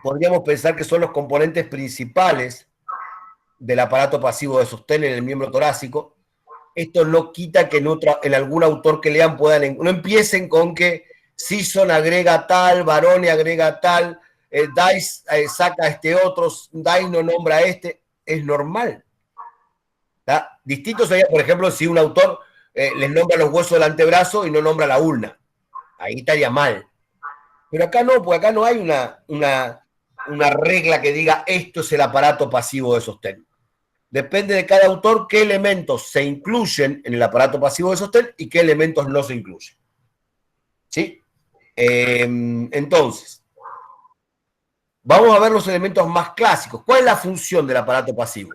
podríamos pensar que son los componentes principales del aparato pasivo de sostén en el miembro torácico. Esto no quita que en algún autor que lean no empiecen con que Sisson agrega tal, Barone agrega tal, Dice saca este otro, Dice no nombra este. Es normal. ¿Tá? Distinto sería, por ejemplo, si un autor les nombra los huesos del antebrazo y no nombra la ulna. Ahí estaría mal. Pero acá no, porque acá no hay una regla que diga esto es el aparato pasivo de sostén. Depende de cada autor qué elementos se incluyen en el aparato pasivo de sostén y qué elementos no se incluyen. ¿Sí? Entonces, vamos a ver los elementos más clásicos. ¿Cuál es la función del aparato pasivo?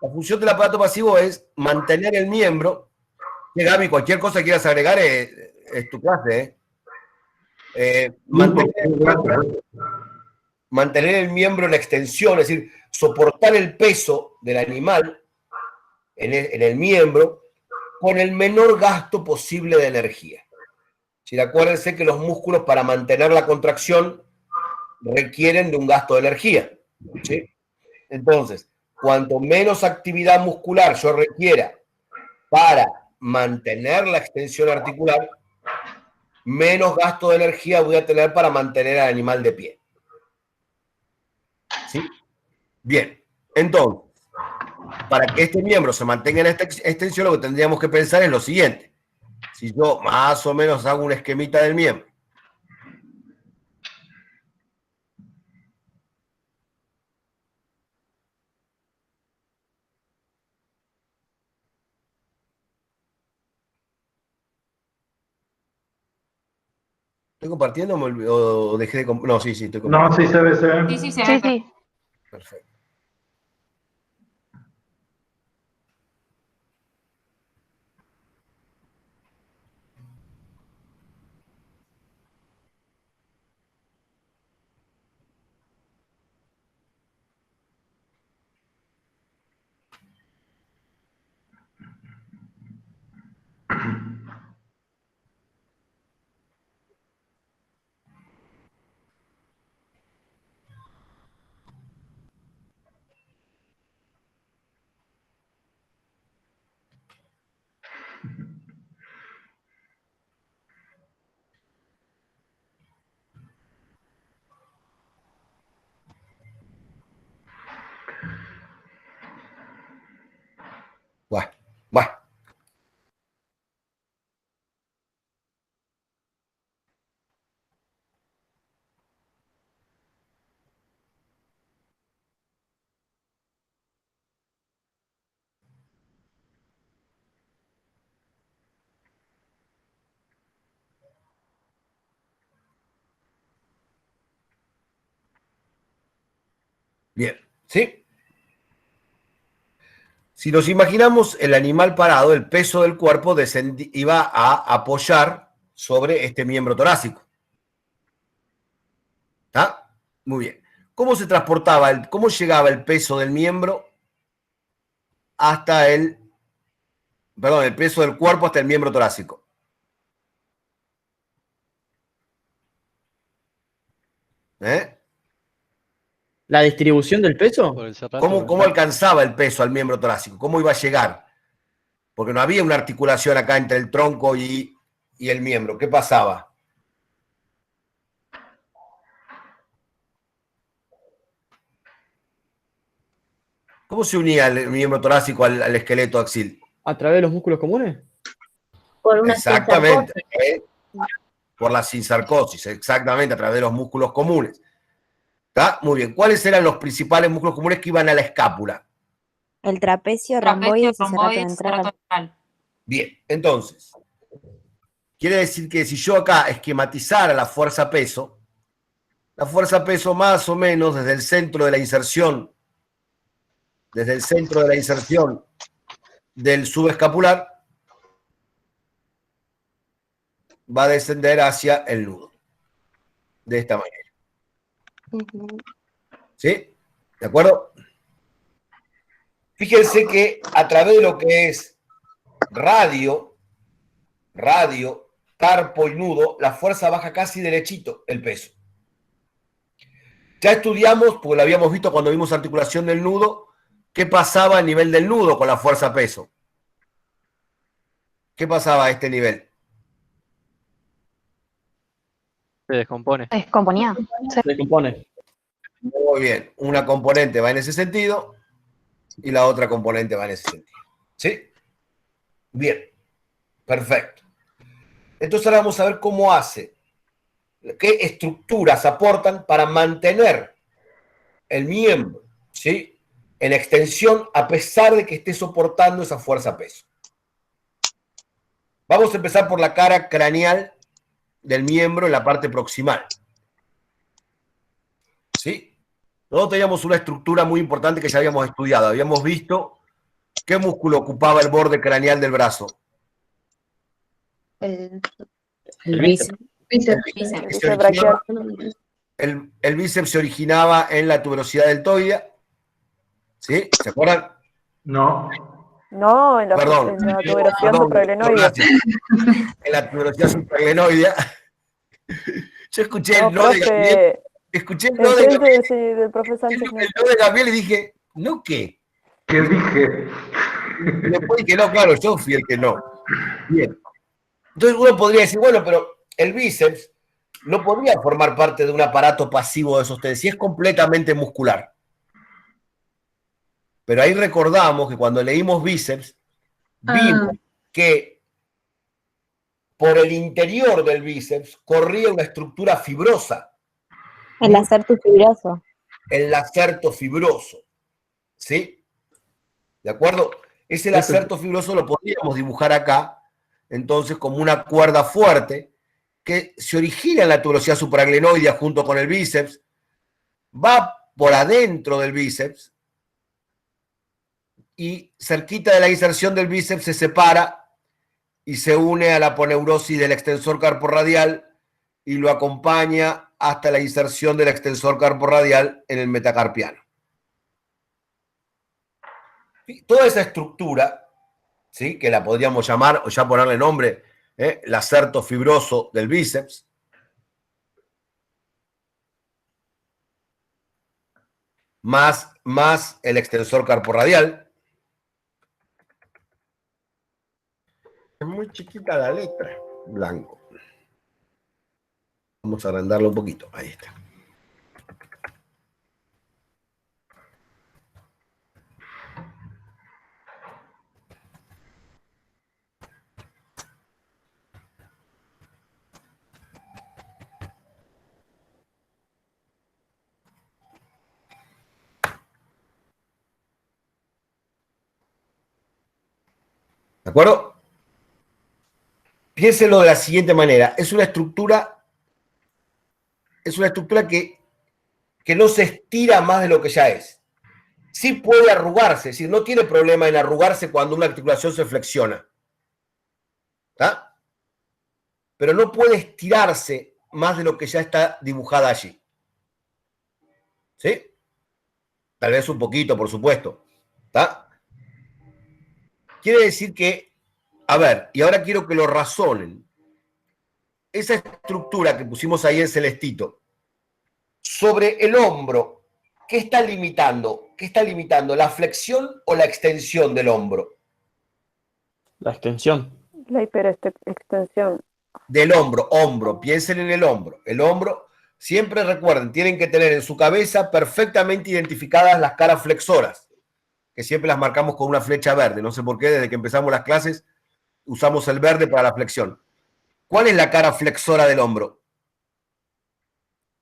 La función del aparato pasivo es mantener el miembro. Gaby, cualquier cosa que quieras agregar, es tu clase, mantener el miembro en extensión, es decir, soportar el peso del animal en el miembro con el menor gasto posible de energía. Si acuérdense que los músculos para mantener la contracción requieren de un gasto de energía, ¿sí? Entonces, cuanto menos actividad muscular yo requiera para mantener la extensión articular, menos gasto de energía voy a tener para mantener al animal de pie. ¿Sí? Bien, entonces, para que este miembro se mantenga en esta extensión, lo que tendríamos que pensar es lo siguiente. Si yo más o menos hago una esquemita del miembro, ¿estoy compartiendo o dejé de compartir? No, sí, estoy compartiendo. No, sí se ve, se ve. Sí, sí, se ve. Sí. Perfecto. Bueno. Bien, ¿sí? Si nos imaginamos el animal parado, el peso del cuerpo iba a apoyar sobre este miembro torácico. ¿Está? Muy bien. ¿Cómo se transportaba, cómo llegaba el peso del miembro hasta el peso del cuerpo hasta el miembro torácico? ¿La distribución del peso? ¿Cómo alcanzaba el peso al miembro torácico? ¿Cómo iba a llegar? Porque no había una articulación acá entre el tronco y el miembro. ¿Qué pasaba? ¿Cómo se unía el miembro torácico al esqueleto axil? ¿A través de los músculos comunes? Por una Exactamente. Por la sinsarcosis, exactamente, a través de los músculos comunes. ¿Está? Muy bien. ¿Cuáles eran los principales músculos comunes que iban a la escápula? El trapecio, romboides y cerato ventral. Bien, entonces, quiere decir que si yo acá esquematizara la fuerza peso más o menos desde el centro de la inserción, del subescapular, va a descender hacia el nudo. De esta manera. ¿Sí? ¿De acuerdo? Fíjense que a través de lo que es radio, carpo y nudo, la fuerza baja casi derechito el peso. Ya estudiamos, porque lo habíamos visto cuando vimos articulación del nudo, qué pasaba a nivel del nudo con la fuerza peso. ¿Qué pasaba a este nivel? Se descompone. Se descomponía. Se descompone. Muy bien. Una componente va en ese sentido y la otra componente va en ese sentido. ¿Sí? Bien. Perfecto. Entonces ahora vamos a ver cómo hace, qué estructuras aportan para mantener el miembro, ¿sí?, en extensión a pesar de que esté soportando esa fuerza peso. Vamos a empezar por la cara craneal del miembro en la parte proximal. ¿Sí? Nosotros teníamos una estructura muy importante que ya habíamos estudiado. Habíamos visto qué músculo ocupaba el borde craneal del brazo. El El bíceps. Bíceps braquial. El bíceps se originaba en la tuberosidad deltoidea. ¿Sí? ¿Se acuerdan? No. No, en la tuberosidad supraglenoidea. En la tuberosidad supraglenoidea. Yo escuché No, el no de Gabriel. Escuché el no de Gabriel. Del profe Sánchez. El no de Gabriel y dije, ¿no qué? ¿Qué dije? Y después dije, no, claro, yo fui el que no. Bien. Entonces uno podría decir, bueno, pero el bíceps no podría formar parte de un aparato pasivo de sostén, si es completamente muscular. Pero ahí recordamos que cuando leímos bíceps, vimos que por el interior del bíceps corría una estructura fibrosa. El lacerto fibroso. El lacerto fibroso. ¿Sí? ¿De acuerdo? Ese lacerto fibroso lo podríamos dibujar acá, entonces como una cuerda fuerte que se origina en la tuberosidad supraglenoidea junto con el bíceps, va por adentro del bíceps y cerquita de la inserción del bíceps se separa y se une a la aponeurosis del extensor carporradial y lo acompaña hasta la inserción del extensor carporradial en el metacarpiano. Y toda esa estructura, ¿sí?, que la podríamos llamar, o ya ponerle nombre, lacerto fibroso del bíceps, más el extensor carporradial. Es muy chiquita la letra, blanco. Vamos a agrandarlo un poquito, ahí está. ¿De acuerdo? Piénselo de la siguiente manera. Es una estructura que no se estira más de lo que ya es. Sí puede arrugarse, es decir, no tiene problema en arrugarse cuando una articulación se flexiona. ¿Está? Pero no puede estirarse más de lo que ya está dibujada allí. ¿Sí? Tal vez un poquito, por supuesto. ¿Está? Quiere decir que, a ver, y ahora quiero que lo razonen. Esa estructura que pusimos ahí en celestito, sobre el hombro, ¿qué está limitando? ¿Qué está limitando? ¿La flexión o la extensión del hombro? La extensión. La hiperextensión. Del hombro, piensen en el hombro. El hombro, siempre recuerden, tienen que tener en su cabeza perfectamente identificadas las caras flexoras, que siempre las marcamos con una flecha verde. No sé por qué, desde que empezamos las clases, usamos el verde para la flexión. ¿Cuál es la cara flexora del hombro?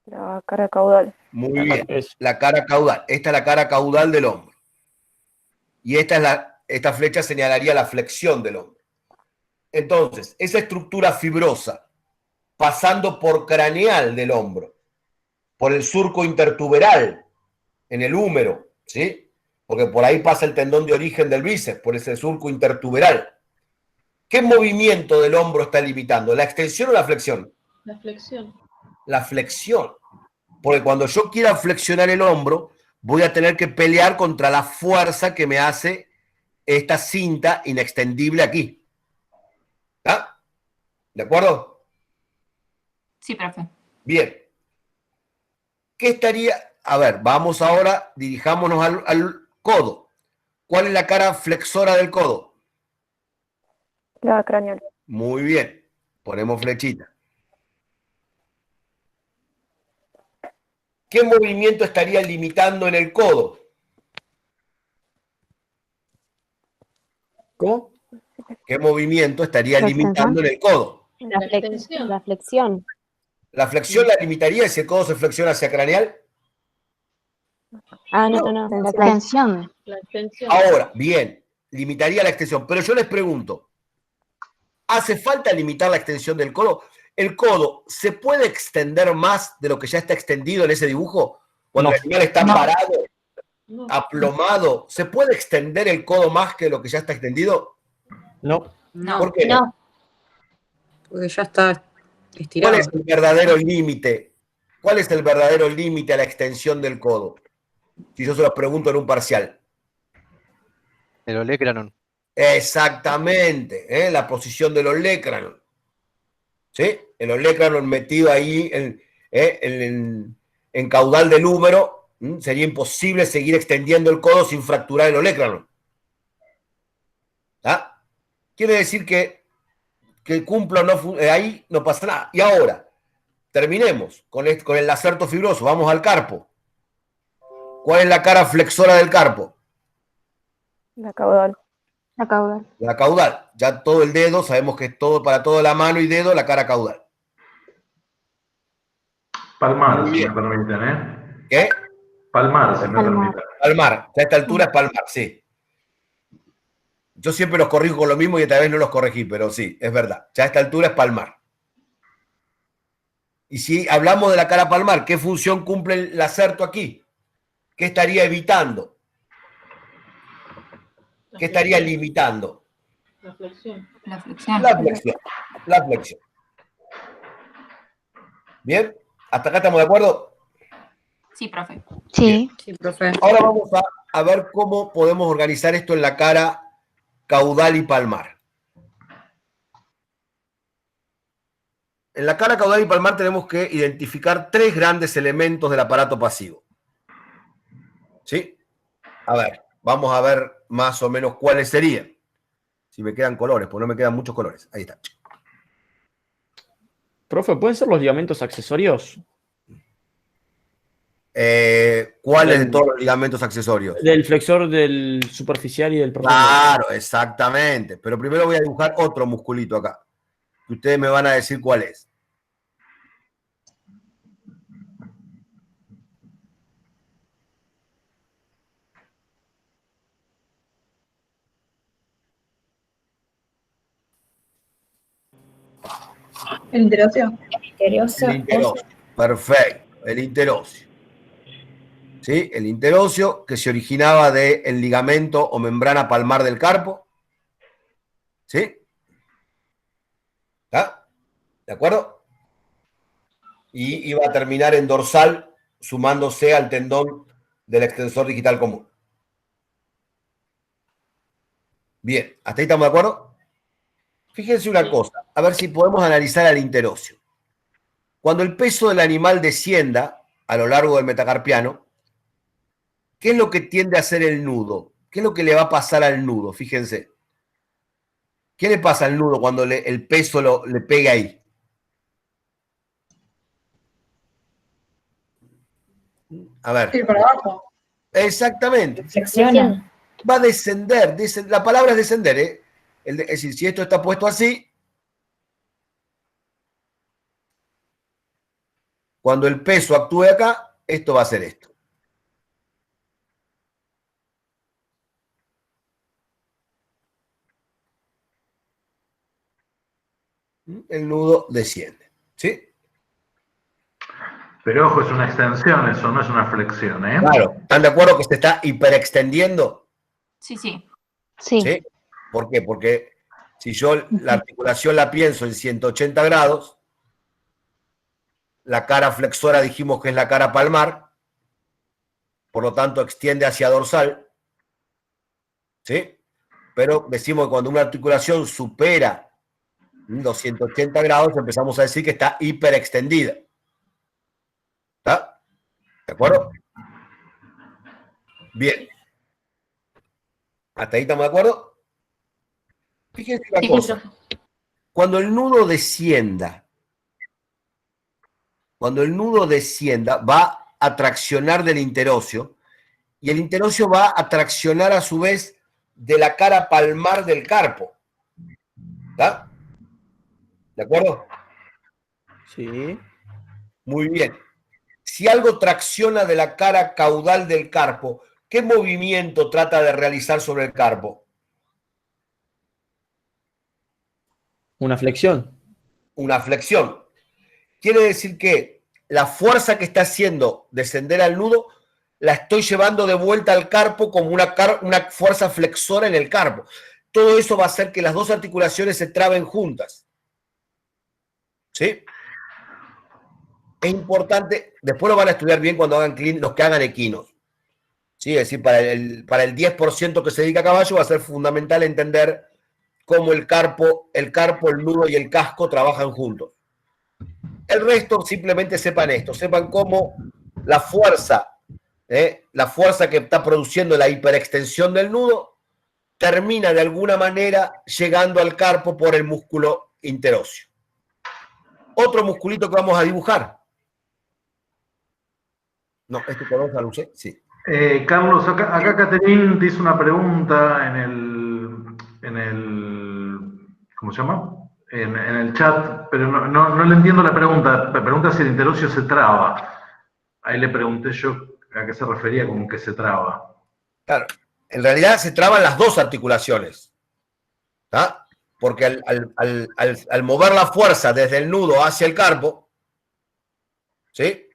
La cara caudal. Muy bien, la cara caudal. Esta es la cara caudal del hombro. Y esta flecha señalaría la flexión del hombro. Entonces, esa estructura fibrosa, pasando por craneal del hombro, por el surco intertuberal, en el húmero, ¿sí? Porque por ahí pasa el tendón de origen del bíceps, por ese surco intertuberal. ¿Qué movimiento del hombro está limitando? ¿La extensión o la flexión? La flexión. La flexión. Porque cuando yo quiera flexionar el hombro, voy a tener que pelear contra la fuerza que me hace esta cinta inextendible aquí. ¿Ah? ¿De acuerdo? Sí, profe. Bien. ¿Qué estaría? A ver, vamos ahora, dirijámonos al codo. ¿Cuál es la cara flexora del codo? La craneal. Muy bien. Ponemos flechita. ¿Qué movimiento estaría limitando en el codo? ¿Cómo? ¿Qué movimiento estaría limitando en el codo? La flexión. La flexión. ¿La flexión la limitaría si el codo se flexiona hacia craneal? Ah, no. La extensión. La extensión. Ahora, bien, limitaría la extensión. Pero yo les pregunto, ¿hace falta limitar la extensión del codo? ¿El codo se puede extender más de lo que ya está extendido en ese dibujo? Cuando el animal está parado, aplomado, ¿se puede extender el codo más que lo que ya está extendido? No. ¿Por qué no? Porque ya está estirado. ¿Cuál es el verdadero límite? ¿Cuál es el verdadero límite a la extensión del codo? Si yo se los pregunto en un parcial. El olecranon. Exactamente, la posición del olecranon. ¿Sí? El olecranon metido ahí en caudal del húmero, sería imposible seguir extendiendo el codo sin fracturar el olecranon. ¿Ah? Quiere decir que cumplo no ahí no pasa nada. Y ahora, terminemos con el lacerto fibroso. Vamos al carpo. ¿Cuál es la cara flexora del carpo? La caudal. La caudal. La caudal. Ya todo el dedo, sabemos que es todo para toda la mano y dedo, la cara caudal. Palmar, si me permiten, ¿eh? ¿Qué? Palmar, si me permiten. Palmar. A esta altura es palmar, sí. Yo siempre los corrijo con lo mismo y esta vez no los corregí, pero sí, es verdad. Ya a esta altura es palmar. Y si hablamos de la cara palmar, ¿qué función cumple el lacerto aquí? ¿Qué estaría evitando? ¿Qué estaría limitando? La flexión. La flexión. La flexión. ¿Bien? ¿Hasta acá estamos de acuerdo? Sí, profe. Sí. Sí, profe. Ahora vamos a ver cómo podemos organizar esto en la cara caudal y palmar. En la cara caudal y palmar tenemos que identificar 3 grandes elementos del aparato pasivo. ¿Sí? A ver, vamos a ver más o menos cuáles serían. Si me quedan colores, pues no me quedan muchos colores. Ahí está. Profe, ¿pueden ser los ligamentos accesorios? ¿Cuáles de todos los ligamentos accesorios? Del flexor del superficial y del profundo. Claro, exactamente. Pero primero voy a dibujar otro musculito acá. Que ustedes me van a decir cuál es. El interóseo. El interóseo. Perfecto. El interóseo. ¿Sí? El interóseo que se originaba del ligamento o membrana palmar del carpo. ¿Sí? ¿Está? ¿De acuerdo? Y iba a terminar en dorsal sumándose al tendón del extensor digital común. Bien, ¿hasta ahí estamos de acuerdo? Fíjense una cosa, a ver si podemos analizar al interóseo. Cuando el peso del animal descienda a lo largo del metacarpiano, ¿qué es lo que tiende a hacer el nudo? ¿Qué es lo que le va a pasar al nudo? Fíjense. ¿Qué le pasa al nudo cuando el peso le pega ahí? A ver. Ir para abajo. Exactamente. Flexiona. Va a descender. La palabra es descender, ¿eh? Es decir, si esto está puesto así, cuando el peso actúe acá, esto va a ser esto. El nudo desciende, ¿sí? Pero ojo, es una extensión, eso no es una flexión, ¿eh? Claro, ¿están de acuerdo que se está hiperextendiendo? Sí, sí. Sí. ¿Sí? ¿Por qué? Porque si yo la articulación la pienso en 180 grados, la cara flexora dijimos que es la cara palmar, por lo tanto extiende hacia dorsal, ¿sí? Pero decimos que cuando una articulación supera los 180 grados, empezamos a decir que está hiperextendida. ¿Está? ¿De acuerdo? Bien. ¿Hasta ahí estamos de acuerdo? Fíjense una cosa. Cuando el nudo descienda, va a traccionar del interóseo y el interóseo va a traccionar a su vez de la cara palmar del carpo. ¿Está? ¿De acuerdo? Sí. Muy bien. Si algo tracciona de la cara caudal del carpo, ¿qué movimiento trata de realizar sobre el carpo? Una flexión. Una flexión. Quiere decir que la fuerza que está haciendo descender al nudo la estoy llevando de vuelta al carpo como una fuerza flexora en el carpo. Todo eso va a hacer que las dos articulaciones se traben juntas. ¿Sí? es importante, después lo van a estudiar bien cuando hagan los que hagan equinos. ¿Sí? Es decir, para el 10% que se dedica a caballo va a ser fundamental entender cómo el carpo, el nudo y el casco trabajan juntos. El resto simplemente sepan esto, sepan cómo la fuerza que está produciendo la hiperextensión del nudo termina de alguna manera llegando al carpo por el músculo interóseo. Otro musculito que vamos a dibujar. No, este color la usé, sí. Carlos, acá Caterín te hizo una pregunta en el ¿cómo se llama? En el chat, pero no le entiendo la pregunta. Me pregunta si el interóseo se traba. Ahí le pregunté yo a qué se refería con que se traba. Claro, en realidad se traban las dos articulaciones. ¿Tá? Porque al mover la fuerza desde el nudo hacia el carpo, ¿sí?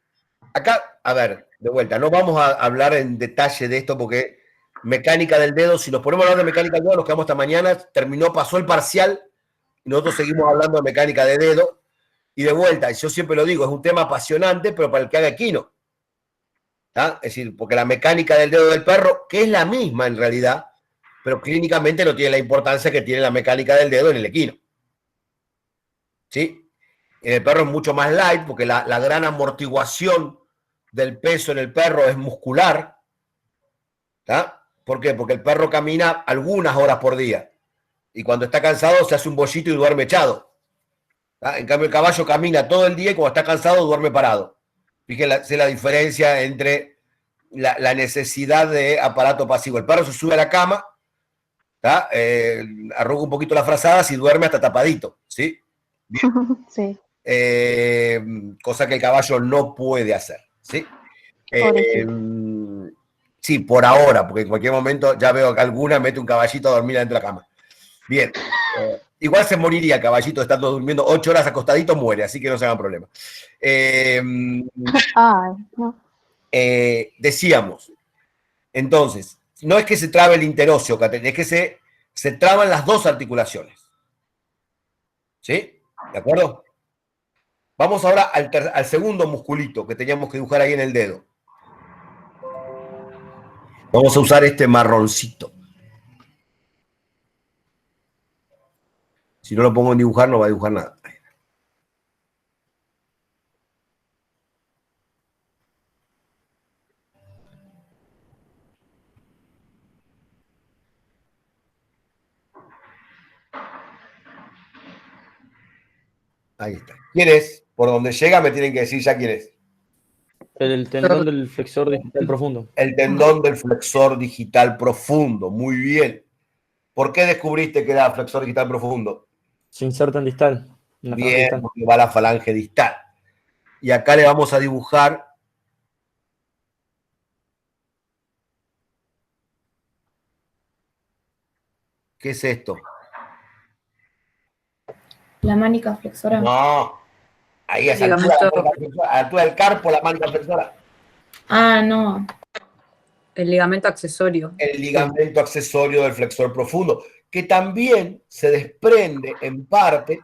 Acá, a ver, de vuelta, no vamos a hablar en detalle de esto porque mecánica del dedo, si nos ponemos a hablar de mecánica del dedo, nos quedamos hasta mañana, pasó el parcial y nosotros seguimos hablando de mecánica de dedo. Y de vuelta, yo siempre lo digo, es un tema apasionante, pero para el que haga equino. ¿Tá? Es decir, porque la mecánica del dedo del perro, que es la misma en realidad, pero clínicamente no tiene la importancia que tiene la mecánica del dedo en el equino. ¿Sí? En el perro es mucho más light porque la gran amortiguación del peso en el perro es muscular. ¿Tá? ¿Por qué? Porque el perro camina algunas horas por día y cuando está cansado se hace un bollito y duerme echado. ¿Tá? En cambio el caballo camina todo el día y cuando está cansado duerme parado. Fíjense la diferencia entre la necesidad de aparato pasivo. El perro se sube a la cama, arruga un poquito las frazadas y duerme hasta tapadito, ¿sí? Sí. Cosa que el caballo no puede hacer, ¿sí? Sí, por ahora, porque en cualquier momento ya veo que alguna mete un caballito a dormir dentro de la cama. Bien. Igual se moriría el caballito estando durmiendo 8 horas acostadito, muere, así que no se hagan problema. No. Decíamos, entonces, no es que se trabe el interóseo, es que se traban las dos articulaciones. ¿Sí? ¿De acuerdo? Vamos ahora al segundo musculito que teníamos que dibujar ahí en el dedo. Vamos a usar este marroncito. Si no lo pongo en dibujar, no va a dibujar nada. Ahí está. ¿Quién es? Por donde llega me tienen que decir ya quién es. El tendón del flexor digital profundo. El tendón del flexor digital profundo. Muy bien. ¿Por qué descubriste que era flexor digital profundo? Se inserta en distal. En la falange Bien, distal. porque va a la falange distal. Y acá le vamos a dibujar ¿qué es esto? La mánica flexora. No. Ahí es altura del carpo, la mánica flexora. Ah, no. El ligamento accesorio. El ligamento accesorio del flexor profundo, que también se desprende en parte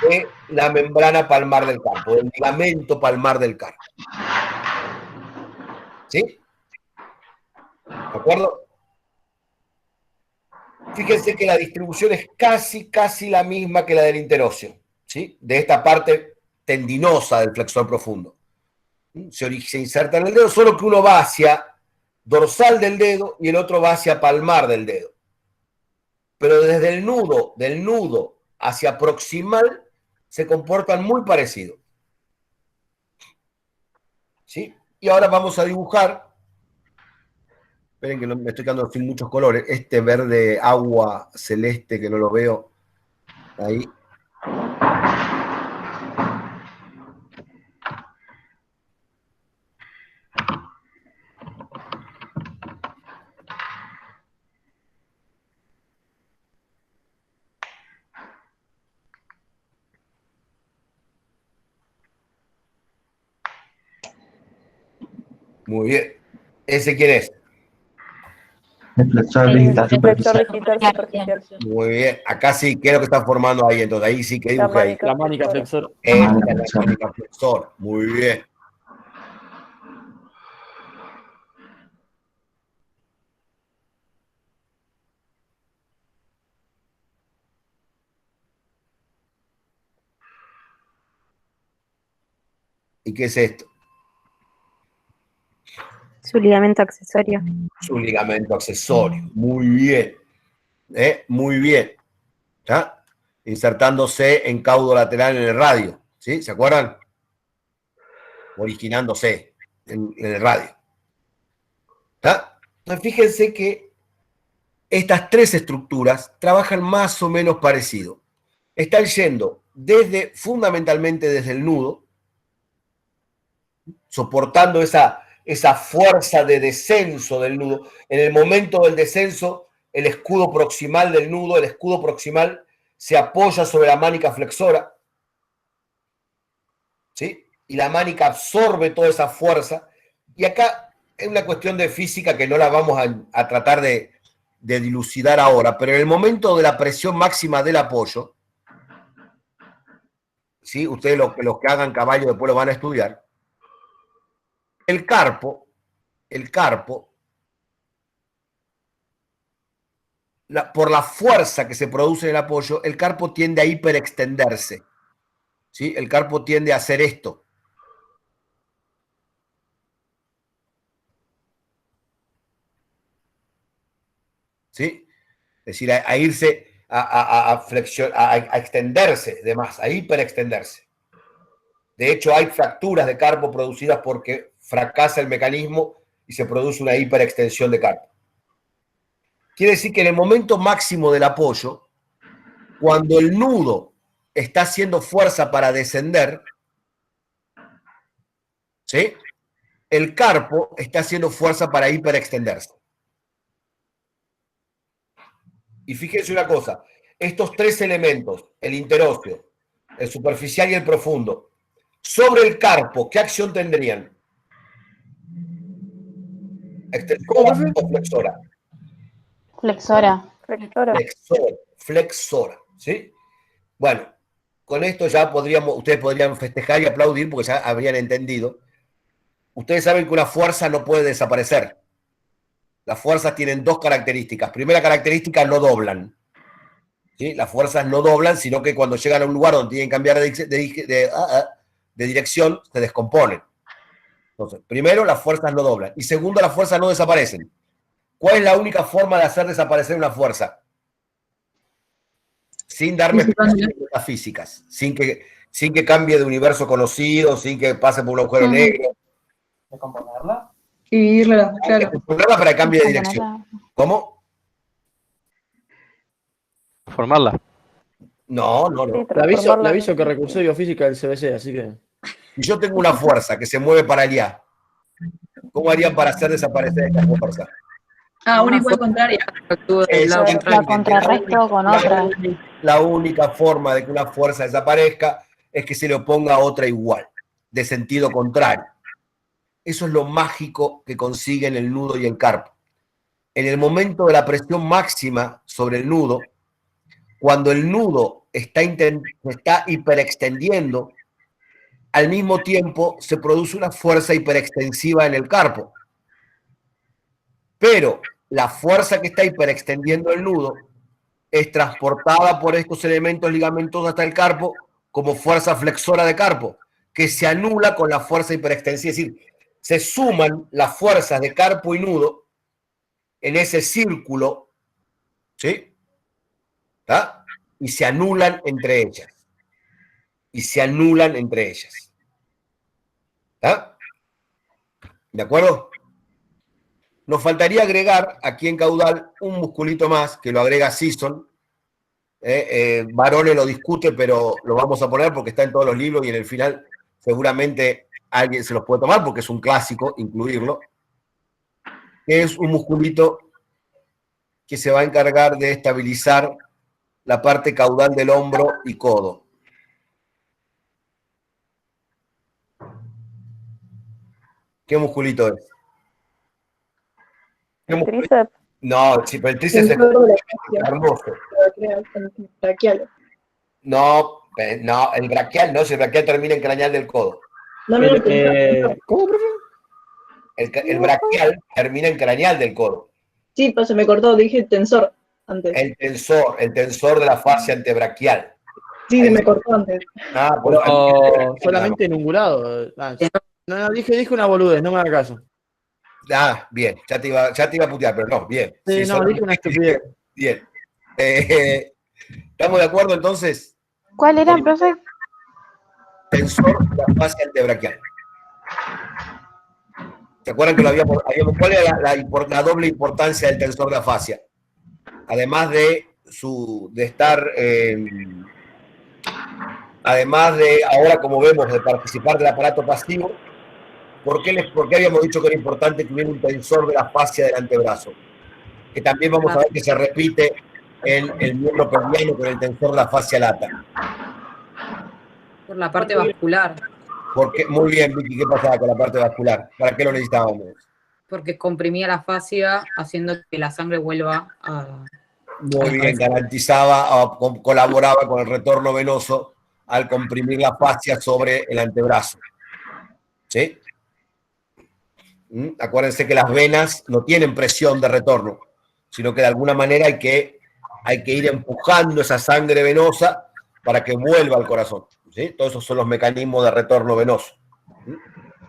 de la membrana palmar del carpo, del ligamento palmar del carpo. ¿Sí? ¿De acuerdo? Fíjense que la distribución es casi la misma que la del interóseo, ¿sí? De esta parte tendinosa del flexor profundo. Se inserta en el dedo, solo que uno va hacia dorsal del dedo y el otro va hacia palmar del dedo. Pero desde el nudo, del nudo hacia proximal, se comportan muy parecidos. ¿Sí? Y ahora vamos a dibujar. Esperen que no, me estoy quedando sin muchos colores. Este verde agua celeste que no lo veo. Ahí. Muy bien. ¿Ese quién es? El flexor digital Flexor superficial. digital superficial. Muy bien. Acá sí, ¿qué es lo que están formando ahí? Entonces, ahí sí que dibujé ahí. La mánica flexora. Esta es la mánica flexora. Muy bien. ¿Y qué es esto? Su ligamento accesorio. Su ligamento accesorio. Muy bien. Muy bien. ¿Está? Insertándose en caudo lateral en el radio. ¿Sí? ¿Se acuerdan? Originándose en el radio. ¿Está? Entonces, fíjense que estas tres estructuras trabajan más o menos parecido. Están yendo fundamentalmente desde el nudo, soportando esa fuerza de descenso del nudo. En el momento del descenso, el escudo proximal del nudo, el escudo proximal, se apoya sobre la mánica flexora, ¿sí? Y la mánica absorbe toda esa fuerza. Y acá es una cuestión de física que no la vamos a tratar de dilucidar ahora, pero en el momento de la presión máxima del apoyo, ¿sí? Ustedes los que hagan caballo después lo van a estudiar. El carpo, por la fuerza que se produce en el apoyo, el carpo tiende a hiperextenderse. ¿Sí? El carpo tiende a hacer esto. ¿Sí? Es decir, a irse, a extenderse, de más, a hiperextenderse. De hecho, hay fracturas de carpo producidas porque fracasa el mecanismo y se produce una hiperextensión de carpo. Quiere decir que en el momento máximo del apoyo, cuando el nudo está haciendo fuerza para descender, ¿sí? El carpo está haciendo fuerza para hiperextenderse. Y fíjense una cosa, estos tres elementos, el interóseo, el superficial y el profundo, sobre el carpo, ¿qué acción tendrían? ¿Extensora o flexora? Flexora. Flexora, ¿sí? Bueno, con esto ya ustedes podrían festejar y aplaudir porque ya habrían entendido. Ustedes saben que una fuerza no puede desaparecer. Las fuerzas tienen dos características. Primera característica, no doblan. ¿Sí? Las fuerzas no doblan, sino que cuando llegan a un lugar donde tienen que cambiar de dirección, se descomponen. Entonces, primero, las fuerzas no doblan. Y segundo, las fuerzas no desaparecen. ¿Cuál es la única forma de hacer desaparecer una fuerza? Sin darme explicaciones metafísicas, sin que cambie de universo conocido, sin que pase por un agujero negro. ¿Descomponerla? Y irla, claro. Descomponerla para que cambie de dirección. ¿Cómo? Formarla. No. Le aviso que recursé biofísica del CBC, así que... Si yo tengo una fuerza que se mueve para allá, ¿cómo harían para hacer desaparecer esta fuerza? Una igual contraria. La contrarresto con otra. La única forma de que una fuerza desaparezca es que se le oponga otra igual, de sentido contrario. Eso es lo mágico que consiguen el nudo y el carpo. En el momento de la presión máxima sobre el nudo, cuando el nudo está hiperextendiendo, al mismo tiempo se produce una fuerza hiperextensiva en el carpo. Pero la fuerza que está hiperextendiendo el nudo es transportada por estos elementos ligamentosos hasta el carpo como fuerza flexora de carpo, que se anula con la fuerza hiperextensiva. Es decir, se suman las fuerzas de carpo y nudo en ese círculo, ¿sí? ¿Está? Y se anulan entre ellas. ¿Está? ¿De acuerdo? Nos faltaría agregar aquí en caudal un musculito más, que lo agrega Sisson. Barone lo discute, pero lo vamos a poner porque está en todos los libros y en el final seguramente alguien se los puede tomar porque es un clásico incluirlo. Es un musculito que se va a encargar de estabilizar la parte caudal del hombro y codo. ¿Qué musculito es? El tríceps. No, sí, pero el tríceps es hermoso. No, no, el braquial no, si el braquial termina en craneal del codo. ¿Cómo, profe? El braquial termina en craneal del codo. Sí, pero se me cortó, dije tensor antes. El tensor de la fascia antebraquial. Sí, se me cortó antes. Ah, Pero solamente en ungulado. No, dije una boludez, no me haga caso. Ah, bien, ya te iba a putear, pero no, bien. Sí, no, dije una estupidez. Bien. ¿Estamos de acuerdo entonces? ¿Cuál era, profe? Tensor de la fascia antebraquial. ¿Se acuerdan que lo habíamos cuál era la doble importancia del tensor de la fascia? Además de estar, además de ahora, como vemos, de participar del aparato pasivo, ¿por qué habíamos dicho que era importante que hubiera un tensor de la fascia del antebrazo? Que también vamos a ver que se repite en el miembro pelviano con el tensor de la fascia lata. Por la parte vascular. Muy bien, Vicky, ¿qué pasaba con la parte vascular? ¿Para qué lo necesitábamos? Porque comprimía la fascia haciendo que la sangre vuelva a... Muy bien, garantizaba, colaboraba con el retorno venoso al comprimir la fascia sobre el antebrazo. ¿Sí? Acuérdense que las venas no tienen presión de retorno, sino que de alguna manera hay que ir empujando esa sangre venosa para que vuelva al corazón. ¿Sí? Todos esos son los mecanismos de retorno venoso.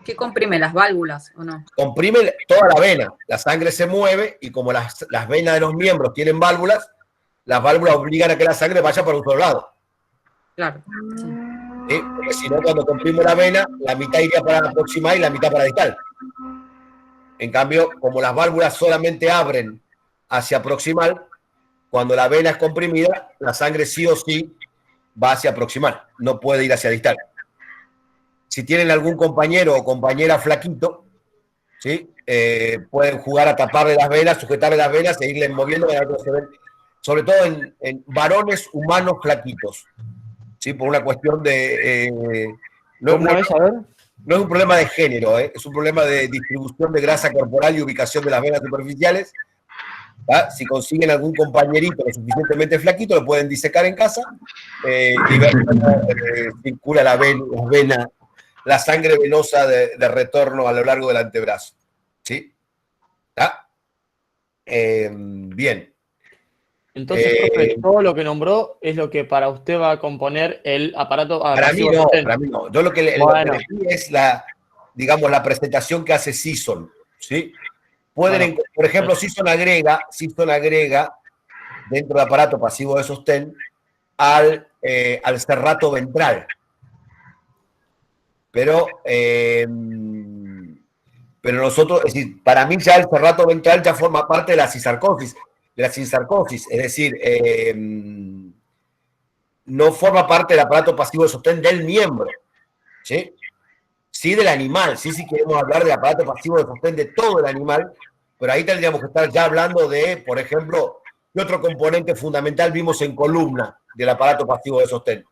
¿Qué comprime? ¿Las válvulas o no? Comprime toda la vena. La sangre se mueve y como las venas de los miembros tienen válvulas, las válvulas obligan a que la sangre vaya para un solo lado. Claro. ¿Sí? Porque si no, cuando comprime la vena, la mitad iría para la proximal y la mitad para distal. En cambio, como las válvulas solamente abren hacia proximal, cuando la vena es comprimida, la sangre sí o sí va hacia proximal, no puede ir hacia distal. Si tienen algún compañero o compañera flaquito, ¿sí? Pueden jugar a taparle las venas, sujetarle las venas e irle moviendo, sobre todo en varones humanos flaquitos, ¿sí? Por una cuestión de... ¿Cómo es? A ver. No es un problema de género, es un problema de distribución de grasa corporal y ubicación de las venas superficiales. ¿Va? Si consiguen algún compañerito lo suficientemente flaquito, lo pueden disecar en casa y ver cómo circula la sangre venosa de retorno a lo largo del antebrazo. ¿Sí? ¿Está? Bien. Entonces, profe, todo lo que nombró es lo que para usted va a componer el aparato. Para mí no. Yo lo que le di es la presentación que hace Sisson. ¿Sí? Por ejemplo, Sisson agrega dentro del aparato pasivo de sostén al serrato ventral. Pero nosotros, es decir, para mí ya el serrato ventral ya forma parte de la cisarcosis. Es decir, no forma parte del aparato pasivo de sostén del miembro. ¿Sí? Sí del animal, sí queremos hablar del aparato pasivo de sostén de todo el animal, pero ahí tendríamos que estar ya hablando de, por ejemplo, ¿qué otro componente fundamental vimos en columna del aparato pasivo de sostén?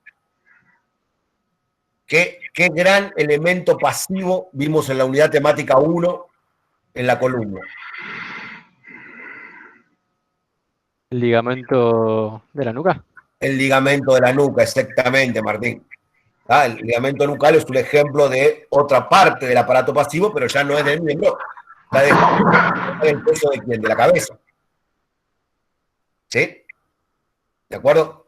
¿Qué gran elemento pasivo vimos en la unidad temática 1 en la columna? ¿El ligamento de la nuca? El ligamento de la nuca, exactamente, Martín. El ligamento nucal es un ejemplo de otra parte del aparato pasivo, pero ya no es del miembro, está del peso de quién, de la cabeza. ¿Sí? ¿De acuerdo?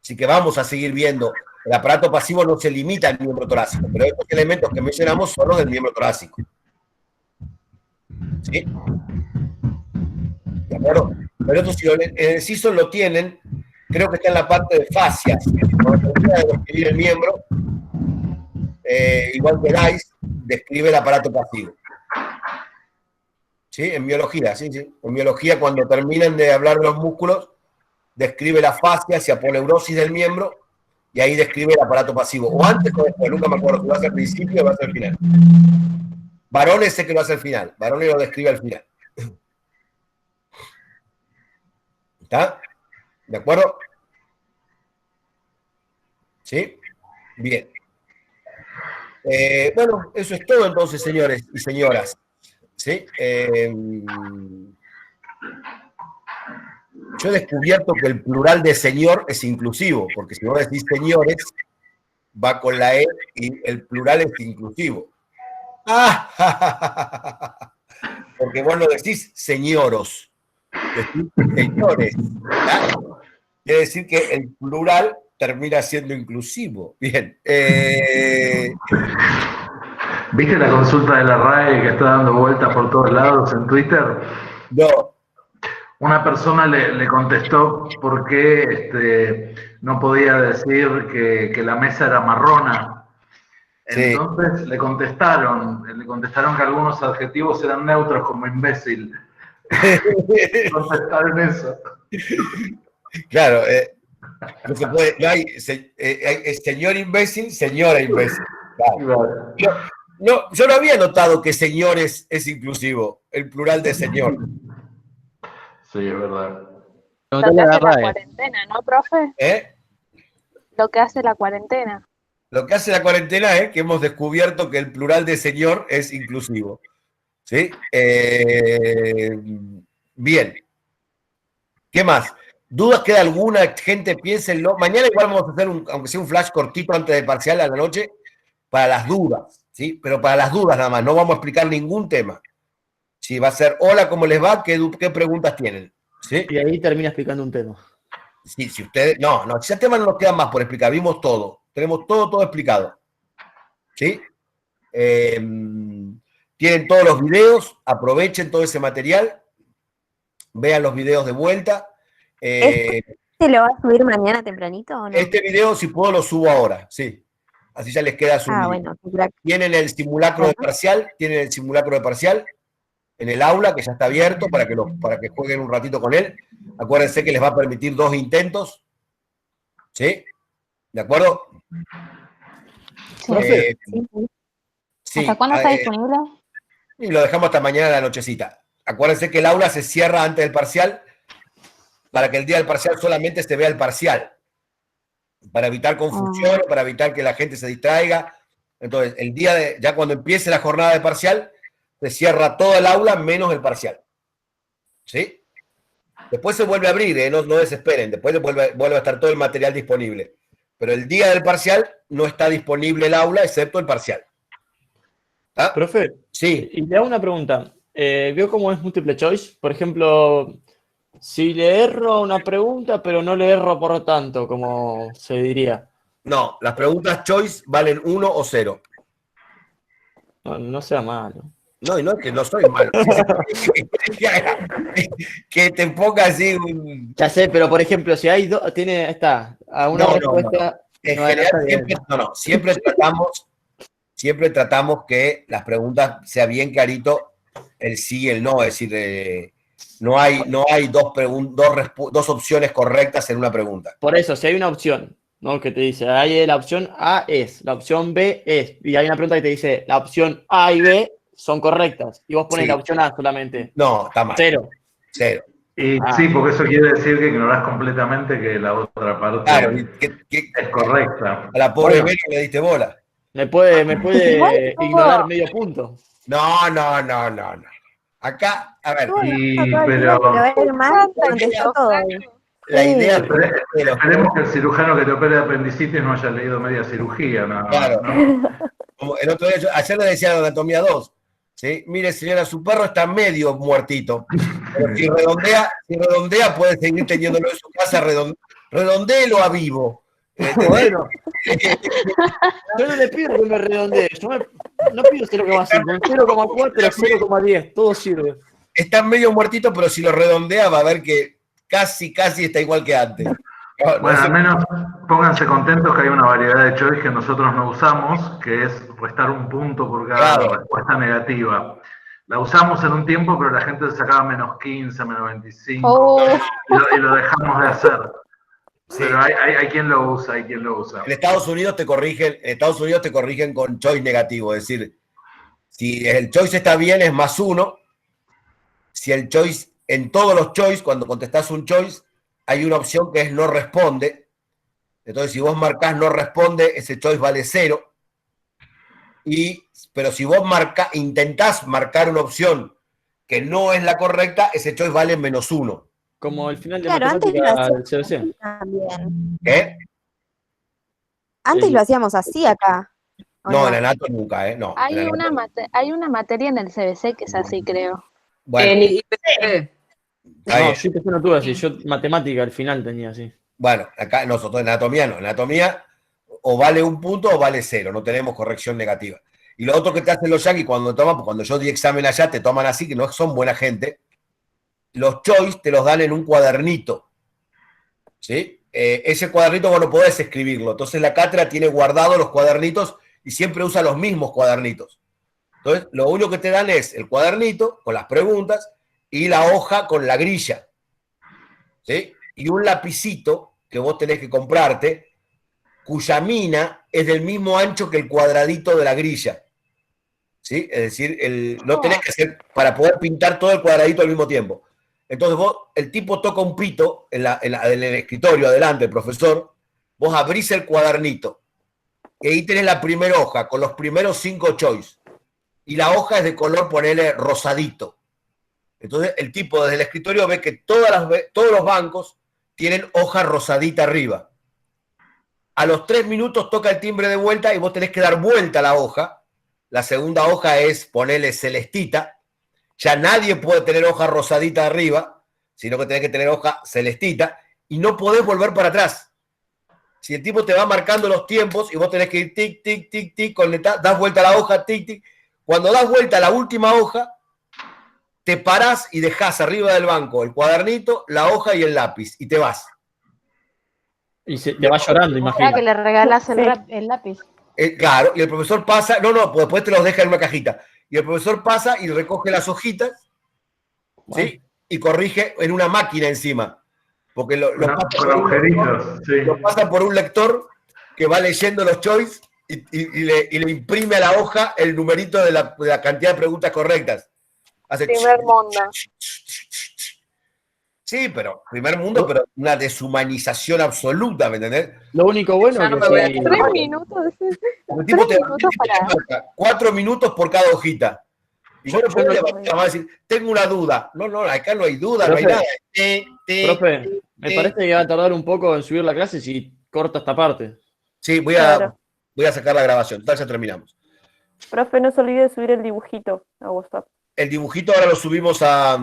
Así que vamos a seguir viendo. El aparato pasivo no se limita al miembro torácico, pero estos elementos que mencionamos son los del miembro torácico. ¿Sí? ¿De acuerdo? Pero estos, si en el Sisson lo tienen, creo que está en la parte de fascias. Cuando termina de describir el miembro, igual que Dice, describe el aparato pasivo. ¿Sí? En biología, sí. En biología, cuando terminan de hablar de los músculos, describe la fascia, si aponeurosis del miembro, y ahí describe el aparato pasivo. O antes o después, nunca me acuerdo si lo hace al principio o lo hace al final. Varones sé que lo hace al final. Varones lo describe al final. ¿Está? ¿De acuerdo? ¿Sí? Bien. Bueno, eso es todo entonces, señores y señoras. ¿Sí? Yo he descubierto que el plural de señor es inclusivo, porque si vos decís señores, va con la E y el plural es inclusivo. Porque vos no decís señoros, decís señores. ¿Verdad? Quiere decir que el plural termina siendo inclusivo. Bien. ¿Viste la consulta de la RAE que está dando vueltas por todos lados en Twitter? No. Una persona le contestó por qué no podía decir que la mesa era marrona. Entonces le contestaron que algunos adjetivos eran neutros como imbécil. Contestaron eso. Claro, no se puede, no hay señor imbécil, señora imbécil. Claro. Yo no había notado que señores es inclusivo, el plural de señor. Sí, es verdad. Lo que hace la cuarentena, ¿no, profe? Lo que hace la cuarentena. Lo que hace la cuarentena es que hemos descubierto que el plural de señor es inclusivo. ¿Sí? Bien. ¿Qué más? ¿Dudas queda alguna? Gente, piénsenlo. Mañana igual vamos a hacer, aunque sea un flash cortito antes del parcial a la noche, para las dudas, ¿sí? Pero para las dudas nada más, no vamos a explicar ningún tema. Sí, va a ser, hola, ¿cómo les va? ¿Qué preguntas tienen? ¿Sí? Y ahí termina explicando un tema. Sí, si ustedes, no, si el tema no nos queda más por explicar, vimos todo, tenemos todo explicado. ¿Sí? Tienen todos los videos, aprovechen todo ese material, vean los videos de vuelta. ¿Este lo va a subir mañana tempranito o no? Este video, si puedo, lo subo ahora, sí. Así ya les queda su video. Bueno. Tienen el simulacro de parcial, en el aula, que ya está abierto para que jueguen un ratito con él. Acuérdense que les va a permitir 2 intentos. ¿Sí? ¿De acuerdo? Sí. ¿Hasta cuándo está disponible? Y lo dejamos hasta mañana a la nochecita. Acuérdense que el aula se cierra antes del parcial para que el día del parcial solamente se vea el parcial. Para evitar confusión, para evitar que la gente se distraiga. Entonces, el día ya cuando empiece la jornada de parcial, se cierra todo el aula menos el parcial. ¿Sí? Después se vuelve a abrir, no desesperen. Después vuelve a estar todo el material disponible. Pero el día del parcial no está disponible el aula, excepto el parcial. ¿Ah? Profe, sí. Y le hago una pregunta. ¿Vio cómo es múltiple choice? Por ejemplo, si le erro una pregunta, pero no le erro por tanto, como se diría. No, las preguntas choice valen 1 o 0. No sea malo. No, y no es que no soy malo. Que te ponga así un... Ya sé, pero por ejemplo, si hay dos, a una respuesta... En general, siempre tratamos que las preguntas sea bien clarito el sí y el no, es decir, no hay dos opciones correctas en una pregunta. Por eso, si hay una opción, ¿no? Que te dice, hay la opción A es, la opción B es, y hay una pregunta que te dice, la opción A y B son correctas, y vos pones la opción A solamente. No, está mal. 0. Y sí, porque eso quiere decir que ignorás completamente que la otra parte es correcta. A la pobre Beli le diste bola. Me puede ignorar medio punto. No. Acá, a ver. La idea esperemos que el cirujano que te opere de apendicitis no haya leído media cirugía. Claro. Como el otro día, ayer le decía la anatomía 2. ¿Sí? Mire, señora, su perro está medio muertito. Pero si redondea, puede seguir teniéndolo en su casa, redondéelo a vivo. Bueno. Yo no le pido que me redondee. Yo no pido 0,5, 0,4, 0,10, todo sirve. Está medio muertito, pero si lo redondea va a ver que casi está igual que antes. Bueno, al menos pónganse contentos que hay una variedad de choice que nosotros no usamos, que es restar un punto por cada respuesta negativa. La usamos en un tiempo, pero la gente se sacaba -15, -25, y lo dejamos de hacer. Sí. Pero hay quien lo usa, En Estados Unidos te corrigen con choice negativo, es decir, si el choice está bien es +1, si el choice, en todos los choice, cuando contestás un choice, hay una opción que es no responde. Entonces, si vos marcás no responde, ese choice vale 0. Pero si vos intentás marcar una opción que no es la correcta, ese choice vale -1. Como el final de Claro, antes lo matemática del hacíamos CBC. también. ¿Qué? Antes lo hacíamos así acá. ¿o No, no? en Anato nunca, ¿eh? No. en Hay Anato- hay una materia en el CBC que es así, creo. Bueno, El IPC. está No, bien. yo no tuve así. Yo matemática al final tenía así. Bueno, acá nosotros en anatomía no. En anatomía o vale 1 punto o vale 0. No tenemos corrección negativa. Y lo otro que te hacen los yanquis cuando toman, pues cuando yo di examen allá, te toman así, que no son buena gente. Los choice te los dan en un cuadernito. ¿Sí? Ese cuadernito vos no podés escribirlo. Entonces la cátedra tiene guardados los cuadernitos y siempre usa los mismos cuadernitos. Entonces, lo único que te dan es el cuadernito con las preguntas y la hoja con la grilla. ¿Sí? Y un lapicito que vos tenés que comprarte, cuya mina es del mismo ancho que el cuadradito de la grilla. ¿Sí? Es decir, no tenés que hacer para poder pintar todo el cuadradito al mismo tiempo. Entonces vos, el tipo toca un pito en el escritorio adelante, el profesor, vos abrís el cuadernito y ahí tenés la primera hoja con los primeros 5 choice. Y la hoja es de color, ponele rosadito. Entonces el tipo desde el escritorio ve que todos los bancos tienen hoja rosadita arriba. A los 3 minutos toca el timbre de vuelta y vos tenés que dar vuelta a la hoja. La segunda hoja es ponerle celestita. Ya nadie puede tener hoja rosadita arriba, sino que tenés que tener hoja celestita y no podés volver para atrás. Si el tipo te va marcando los tiempos y vos tenés que ir tic, tic, tic, tic, das vuelta a la hoja, tic, tic. Cuando das vuelta a la última hoja, te parás y dejás arriba del banco el cuadernito, la hoja y el lápiz y te vas. Y te va llorando, Era imagino. que le regalas Sí. el lápiz. Claro, y el profesor pasa, pues después te los deja en una cajita. Y el profesor pasa y recoge las hojitas, ¿sí? Y corrige en una máquina encima. Porque lo pasa por un lector que va leyendo los choice y le imprime a la hoja el numerito de la cantidad de preguntas correctas. Hace Primer mundo. Sí, pero primer mundo, pero una deshumanización absoluta, ¿me entendés? Lo único bueno Ya no que me voy a sí- 3 minutos. El tipo 3 te minutos para. 4 minutos por cada hojita. Y yo no puedo levantar la mano y decir, tengo una duda. No, acá no hay duda, no hay nada. Profe, me parece que va a tardar un poco en subir la clase si corta esta parte. Sí, voy Claro. a sacar la grabación. Tal, ya terminamos. Profe, no se olvide de subir el dibujito a WhatsApp. El dibujito ahora lo subimos a